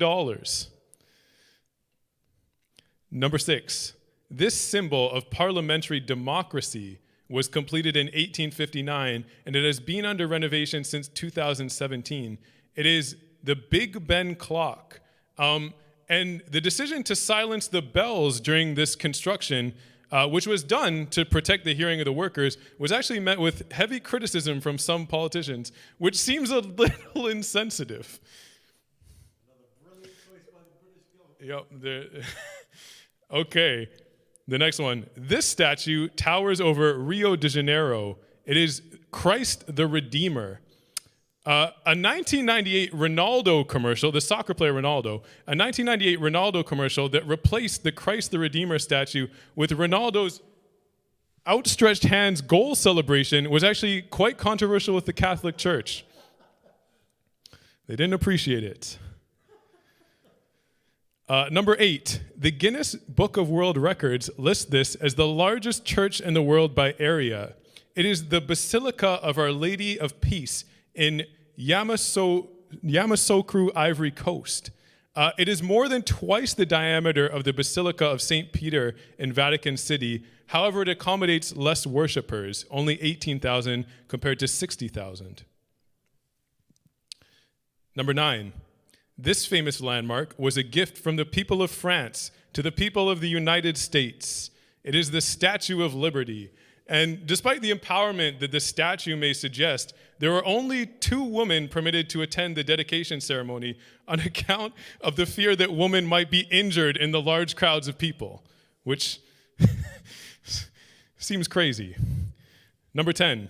Number 6, this symbol of parliamentary democracy was completed in 1859, and it has been under renovation since 2017. It is the Big Ben clock. And the decision to silence the bells during this construction, which was done to protect the hearing of the workers, was actually met with heavy criticism from some politicians, which seems a little insensitive. Another brilliant choice by the British government. Yep. Okay. The next one. This statue towers over Rio de Janeiro. It is Christ the Redeemer. A 1998 Ronaldo commercial, the soccer player Ronaldo, a 1998 Ronaldo commercial that replaced the Christ the Redeemer statue with Ronaldo's outstretched hands goal celebration was actually quite controversial with the Catholic Church. They didn't appreciate it. Number 8, the Guinness Book of World Records lists this as the largest church in the world by area. It is the Basilica of Our Lady of Peace in Yamoussoukro, Ivory Coast. It is more than twice the diameter of the Basilica of St. Peter in Vatican City. However, it accommodates less worshipers, only 18,000 compared to 60,000. Number 9. This famous landmark was a gift from the people of France to the people of the United States. It is the Statue of Liberty. And despite the empowerment that the statue may suggest, there were only 2 women permitted to attend the dedication ceremony on account of the fear that women might be injured in the large crowds of people, which seems crazy. Number 10.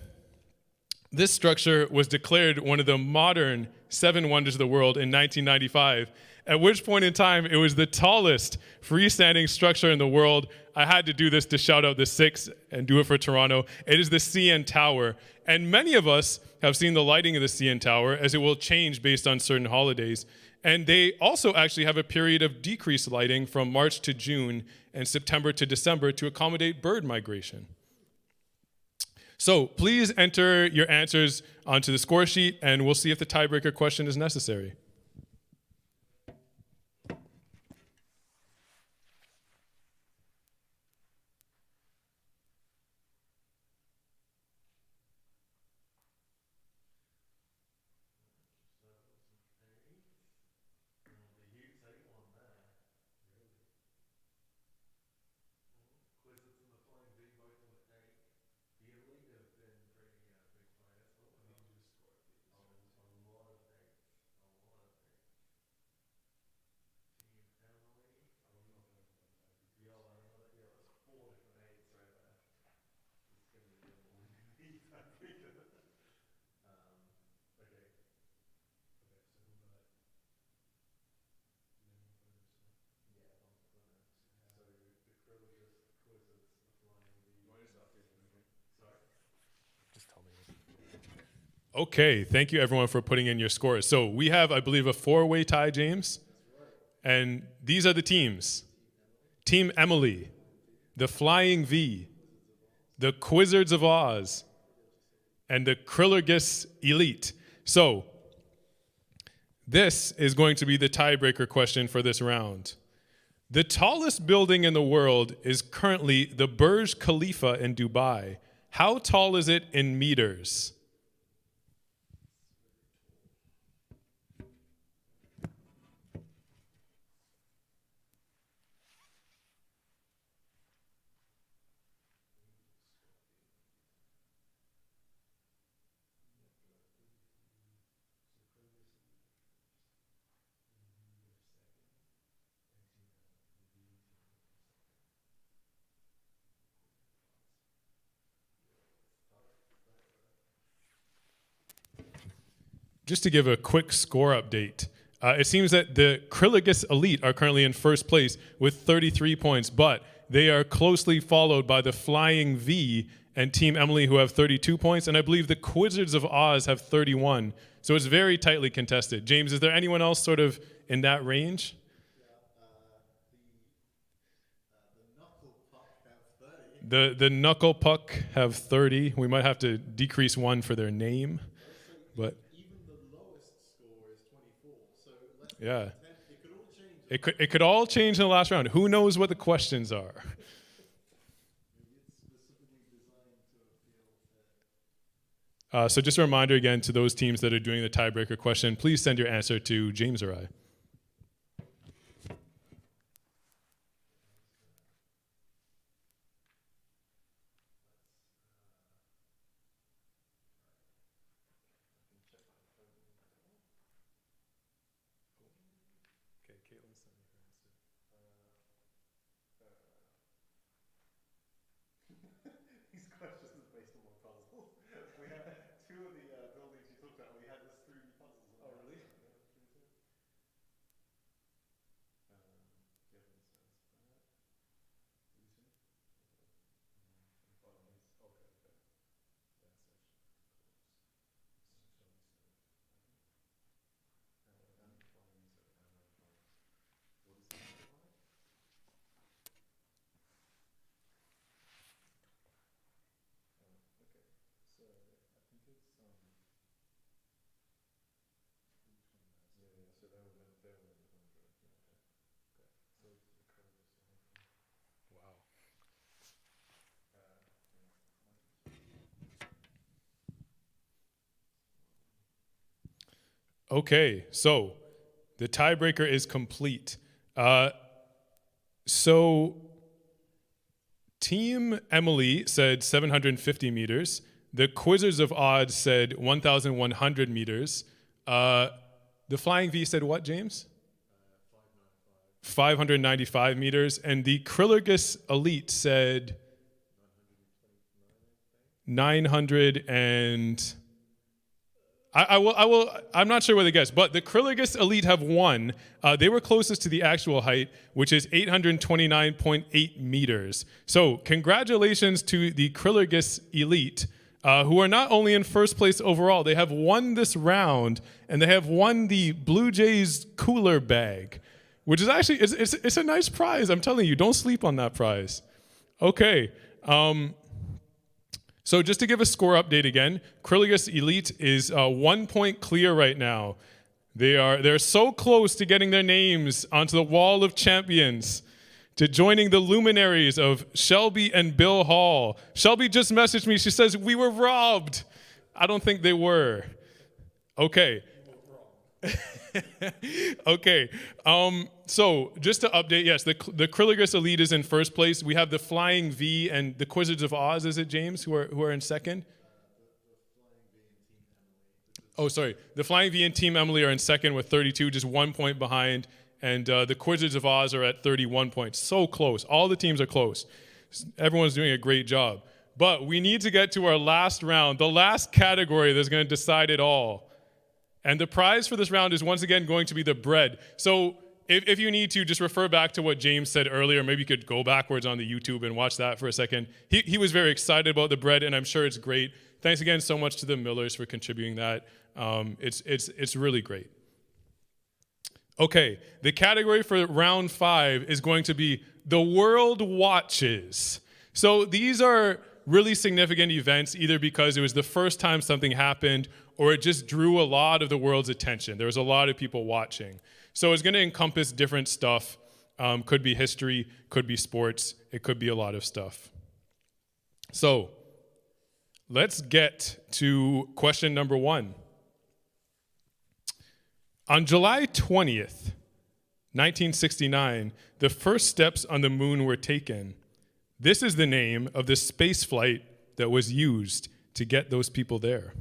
This structure was declared one of the modern 7 wonders of the world in 1995, at which point in time it was the tallest freestanding structure in the world. I had to do this to shout out the 6 and do it for Toronto. It is the CN Tower, and many of us have seen the lighting of the CN Tower, as it will change based on certain holidays. And they also actually have a period of decreased lighting from March to June and September to December to accommodate bird migration. So please enter your answers onto the score sheet, and we'll see if the tiebreaker question is necessary. Okay, thank you everyone for putting in your scores. So we have, I believe, a 4-way tie, James. And these are the teams. Team Emily, the Flying V, the Quizzards of Oz, and the Krillergus Elite. So this is going to be the tiebreaker question for this round. The tallest building in the world is currently the Burj Khalifa in Dubai. How tall is it in meters? Just to give a quick score update, it seems that the Krillergus Elite are currently in first place with 33 points, but they are closely followed by the Flying V and Team Emily, who have 32 points, and I believe the Quizzards of Oz have 31. So it's very tightly contested. James, is there anyone else sort of in that range? The Knuckle Puck have 30. We might have to decrease one for their name, but yeah. It could all change in the last round. Who knows what the questions are? So just a reminder again to those teams that are doing the tiebreaker question, please send your answer to James or I. These questions are based on my puzzles. We had two of the buildings you talked about. We had this 3D puzzles. Oh, really? Okay, so the tiebreaker is complete. So Team Emily said 750 meters. The Quizzers of Oz said 1,100 meters. The Flying V said what, James? 595 meters. And the Krillergus Elite said 900 and... I'm not sure what they guessed, but the Krillergus Elite have won. They were closest to the actual height, which is 829.8 meters. So congratulations to the Krillergus Elite, who are not only in first place overall, they have won this round, and they have won the Blue Jays cooler bag, which is actually, it's a nice prize. I'm telling you, don't sleep on that prize. Okay. So just to give a score update again, Krillergus Elite is 1 point clear right now. They're so close to getting their names onto the Wall of Champions, to joining the luminaries of Shelby and Bill Hall. Shelby just messaged me. She says, we were robbed. I don't think they were. Okay. Okay. So just to update, yes, the Krillergus Elite is in first place. We have the Flying V and the Quizzards of Oz, is it, James, who are in second? Oh, sorry. The Flying V and Team Emily are in second with 32, just 1 point behind. And the Quizzards of Oz are at 31 points. So close. All the teams are close. Everyone's doing a great job. But we need to get to our last round, the last category that's going to decide it all. And the prize for this round is once again going to be the bread. So if you need to, just refer back to what James said earlier. Maybe you could go backwards on the YouTube and watch that for a second. He was very excited about the bread, and I'm sure it's great. thanks again so much to the Millers for contributing that. It's really great. Okay, the category for round 5 is going to be the world watches. So these are really significant events, either because it was the first time something happened or it just drew a lot of the world's attention. There was a lot of people watching. So it's going to encompass different stuff. Could be history, could be sports, it could be a lot of stuff. So let's get to question number 1. On July 20th, 1969, the first steps on the moon were taken. This is the name of the space flight that was used to get those people there.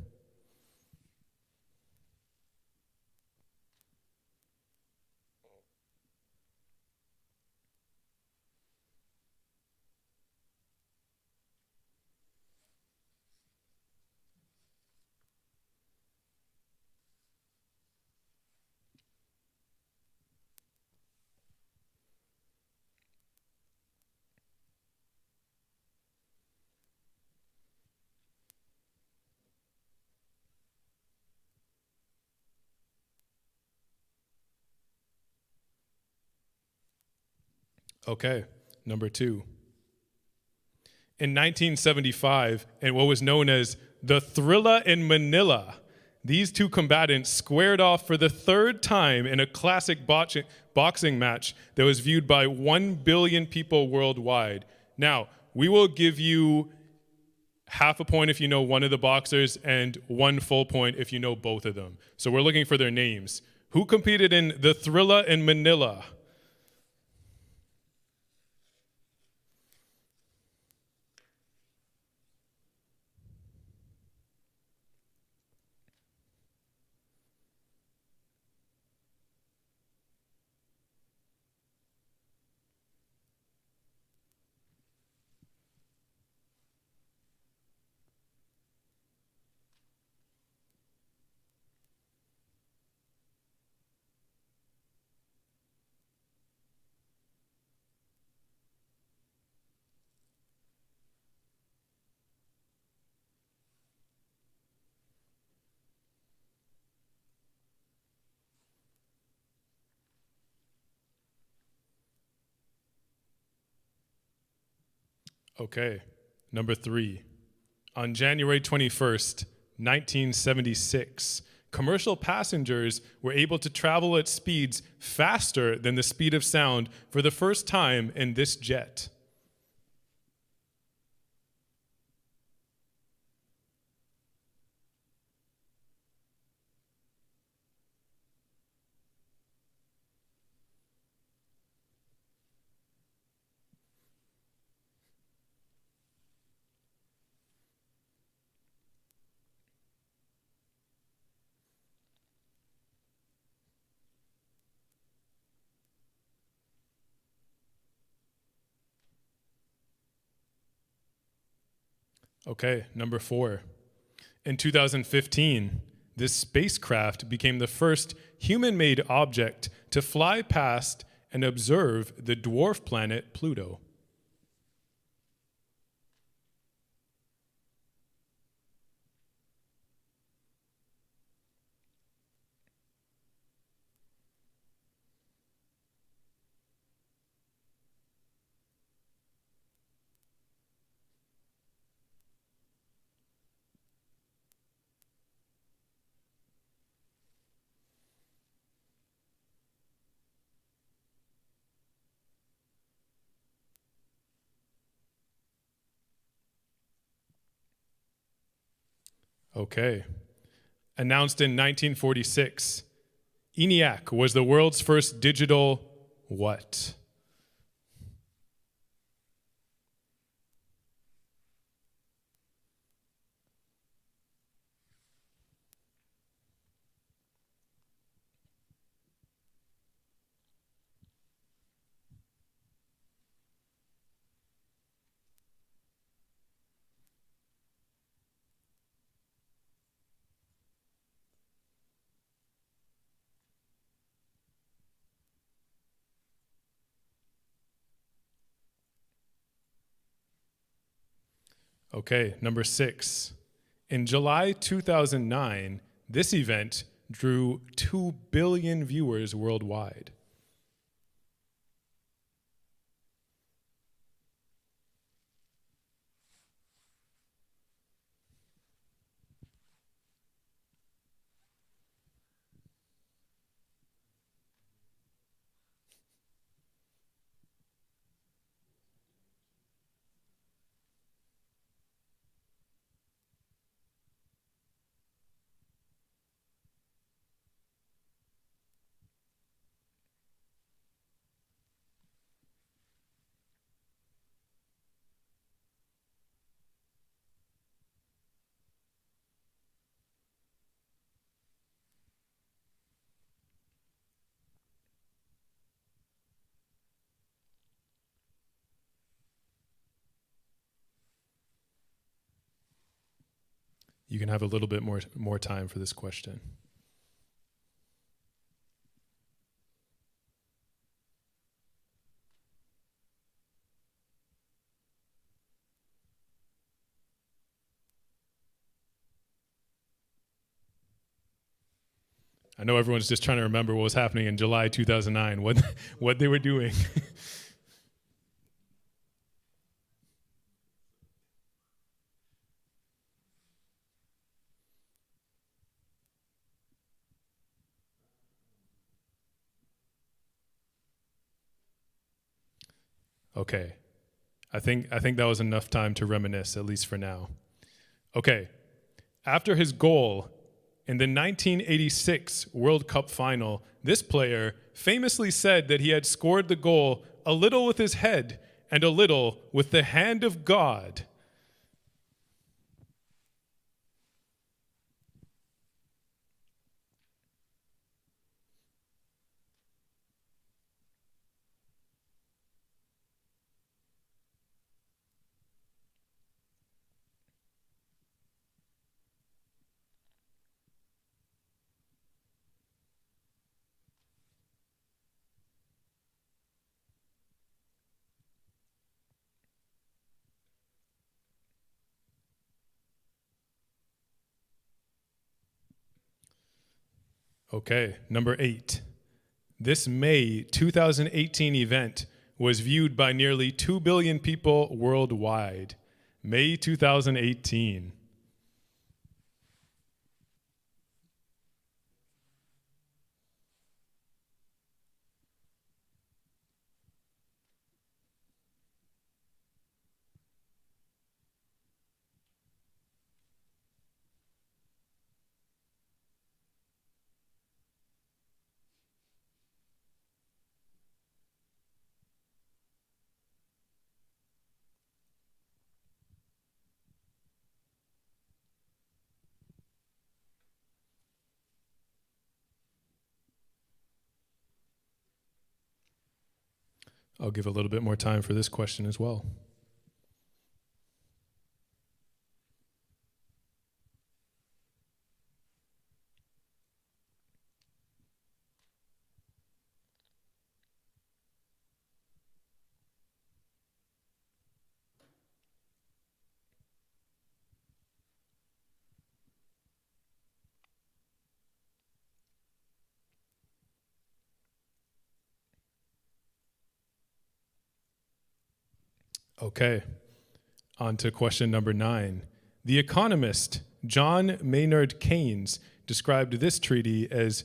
Okay, number 2. In 1975, in what was known as the Thrilla in Manila, these two combatants squared off for the 3rd time in a classic boxing match that was viewed by 1 billion people worldwide. Now, we will give you half a point if you know one of the boxers and 1 full point if you know both of them. So we're looking for their names. Who competed in the Thrilla in Manila? Okay, number 3. On January 21st, 1976, commercial passengers were able to travel at speeds faster than the speed of sound for the first time in this jet. Okay, number 4. In 2015, this spacecraft became the first human-made object to fly past and observe the dwarf planet Pluto. Okay. Announced in 1946, ENIAC was the world's first digital what? Okay, number 6. In July 2009, this event drew 2 billion viewers worldwide. You can have a little bit more time for this question. I know everyone's just trying to remember what was happening in July 2009, what they were doing. Okay. I think that was enough time to reminisce, at least for now. Okay. After his goal in the 1986 World Cup final, this player famously said that he had scored the goal a little with his head and a little with the hand of God. Okay, number 8. This May 2018 event was viewed by nearly 2 billion people worldwide. May 2018. I'll give a little bit more time for this question as well. Okay, on to question number 9. The economist John Maynard Keynes described this treaty as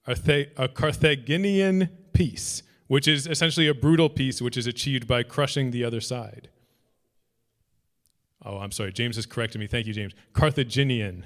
a Carthaginian peace, which is essentially a brutal peace which is achieved by crushing the other side. Oh, I'm sorry, James has corrected me. Thank you, James. Carthaginian.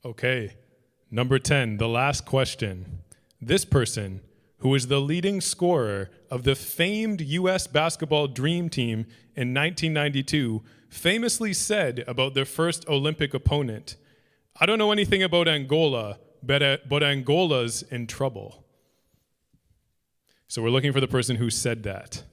Okay. Number 10, the last question. This person, who is the leading scorer of the famed U.S. basketball dream team in 1992, famously said about their first Olympic opponent, "I don't know anything about Angola, but Angola's in trouble." So we're looking for the person who said that.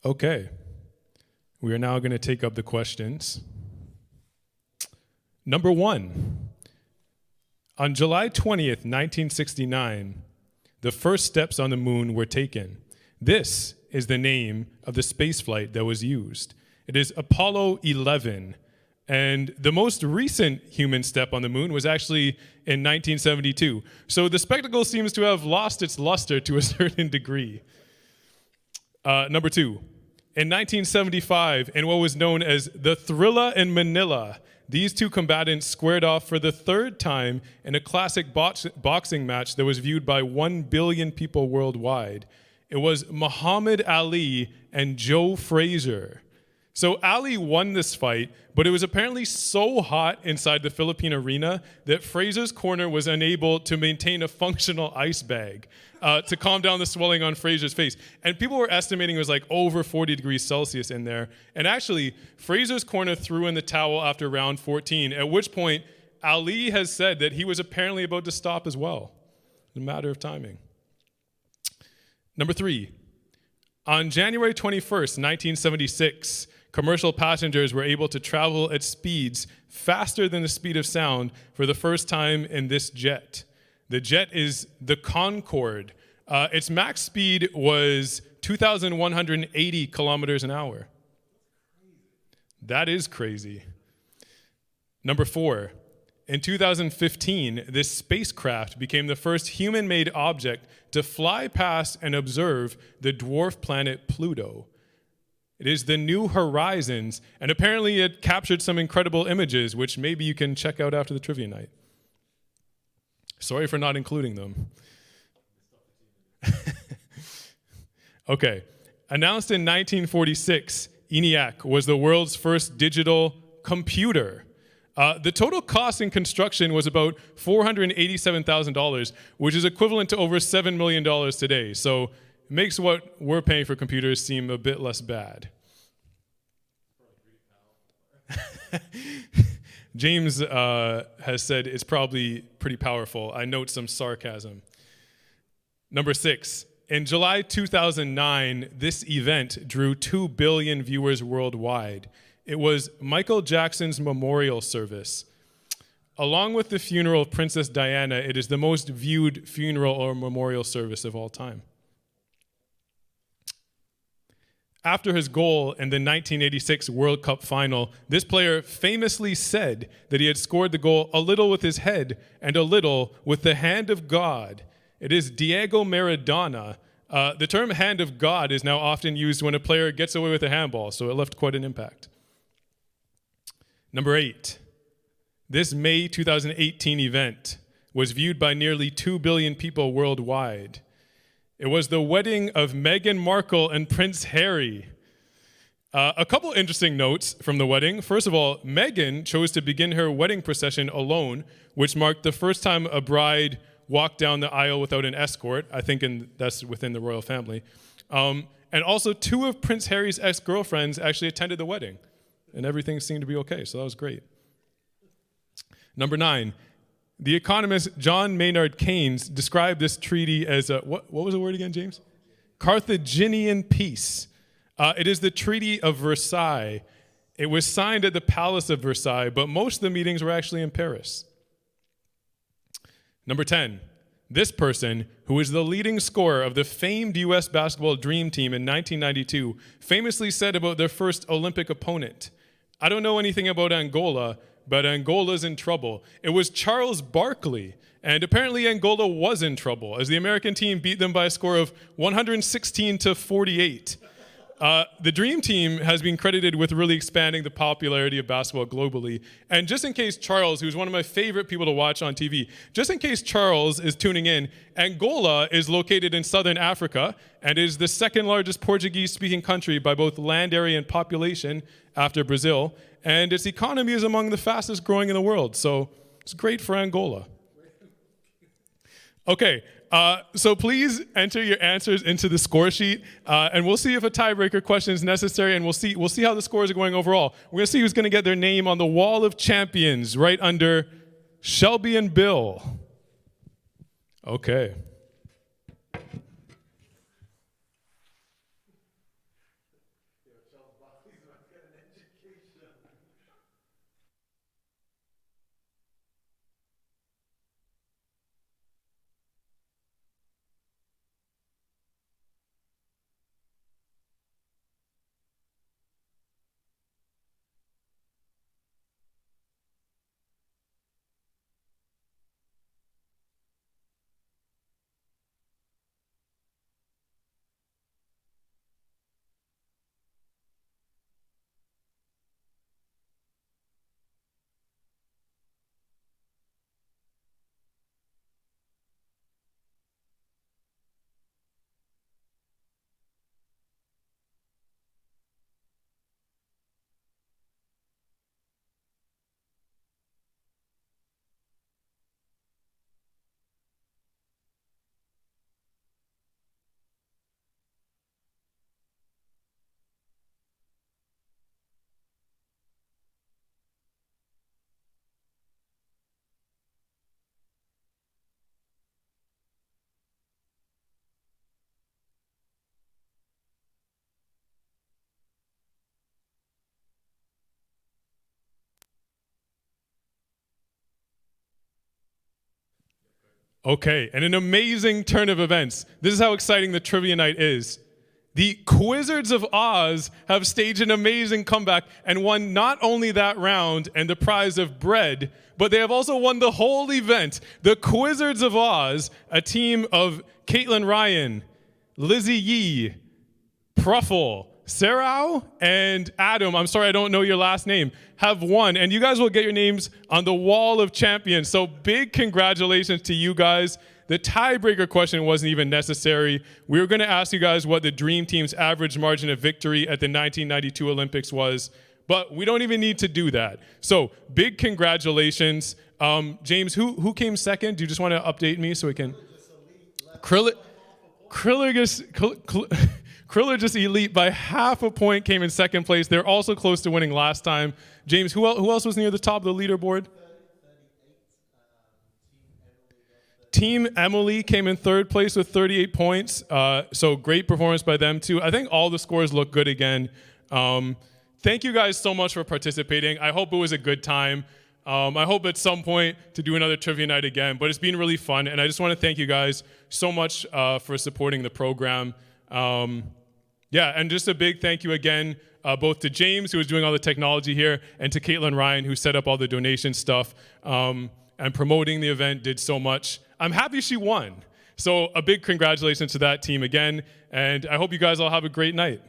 Okay. We are now going to take up the questions. Number 1. On July 20th, 1969, the first steps on the moon were taken. This is the name of the spaceflight that was used. It is Apollo 11. And the most recent human step on the moon was actually in 1972. So the spectacle seems to have lost its luster to a certain degree. Number 2. In 1975, in what was known as the Thrilla in Manila, these two combatants squared off for the third time in a classic boxing match that was viewed by 1 billion people worldwide. It was Muhammad Ali and Joe Frazier. So Ali won this fight, but it was apparently so hot inside the Philippine arena that Frazier's corner was unable to maintain a functional ice bag to calm down the swelling on Frazier's face. And people were estimating it was like over 40 degrees Celsius in there. And actually, Frazier's corner threw in the towel after round 14, at which point Ali has said that he was apparently about to stop as well. It's a matter of timing. Number 3, on January 21st, 1976, commercial passengers were able to travel at speeds faster than the speed of sound for the first time in this jet. The jet is the Concorde. Its max speed was 2,180 kilometers an hour. That is crazy. Number 4, in 2015, this spacecraft became the first human-made object to fly past and observe the dwarf planet Pluto. It is the New Horizons, and apparently it captured some incredible images, which maybe you can check out after the trivia night. Sorry for not including them. Okay. Announced in 1946, ENIAC was the world's first digital computer. The total cost in construction was about $487,000, which is equivalent to over $7 million today. So it makes what we're paying for computers seem a bit less bad. James has said it's probably pretty powerful. I note some sarcasm. Number 6, in July 2009, this event drew 2 billion viewers worldwide. It was Michael Jackson's memorial service. Along with the funeral of Princess Diana, it is the most viewed funeral or memorial service of all time. After his goal in the 1986 World Cup final, this player famously said that he had scored the goal a little with his head and a little with the hand of God. It is Diego Maradona. The term hand of God is now often used when a player gets away with a handball, so it left quite an impact. Number 8, this May 2018 event was viewed by nearly 2 billion people worldwide. It was the wedding of Meghan Markle and Prince Harry. A couple interesting notes from the wedding. First of all, Meghan chose to begin her wedding procession alone, which marked the first time a bride walked down the aisle without an escort. I think that's within the royal family. And also, 2 of Prince Harry's ex-girlfriends actually attended the wedding, and everything seemed to be okay, so that was great. Number 9, the economist John Maynard Keynes described this treaty as a, what was the word again, James? Carthaginian peace. It is the Treaty of Versailles. It was signed at the Palace of Versailles, but most of the meetings were actually in Paris. Number 10, this person, who is the leading scorer of the famed U.S. basketball dream team in 1992, famously said about their first Olympic opponent, "I don't know anything about Angola, but Angola's in trouble. It was Charles Barkley, and apparently Angola was in trouble as the American team beat them by a score of 116 to 48. The Dream Team has been credited with really expanding the popularity of basketball globally. And just in case Charles, who's one of my favorite people to watch on TV, just in case Charles is tuning in, Angola is located in southern Africa and is the second largest Portuguese-speaking country by both land area and population after Brazil. And its economy is among the fastest growing in the world. So it's great for Angola. Okay. So please enter your answers into the score sheet, and we'll see if a tiebreaker question is necessary, and we'll see how the scores are going overall. We're going to see who's going to get their name on the wall of champions right under Shelby and Bill. Okay. Okay, and an amazing turn of events. This is how exciting the trivia night is. The Quizzards of Oz have staged an amazing comeback and won not only that round and the prize of bread, but they have also won the whole event. The Quizzards of Oz, a team of Caitlin Ryan, Lizzie Yee, Pruffle, Sarah, and Adam, I'm sorry I don't know your last name, have won. And you guys will get your names on the wall of champions. So big congratulations to you guys. The tiebreaker question wasn't even necessary. We were going to ask you guys what the Dream Team's average margin of victory at the 1992 Olympics was, but we don't even need to do that. So big congratulations. James, who came second? Do you just want to update me so we can? Kriller just elite by half a point, came in second place. They're also close to winning last time. James, who else was near the top of the leaderboard? 38. Team Emily came in third place with 38 points. So great performance by them too. I think all the scores look good again. Thank you guys so much for participating. I hope it was a good time. I hope at some point to do another trivia night again, but it's been really fun. And I just want to thank you guys so much for supporting the program. Yeah, and just a big thank you again, both to James, who was doing all the technology here, and to Caitlin Ryan, who set up all the donation stuff and promoting the event, did so much. I'm happy she won. So a big congratulations to that team again, and I hope you guys all have a great night.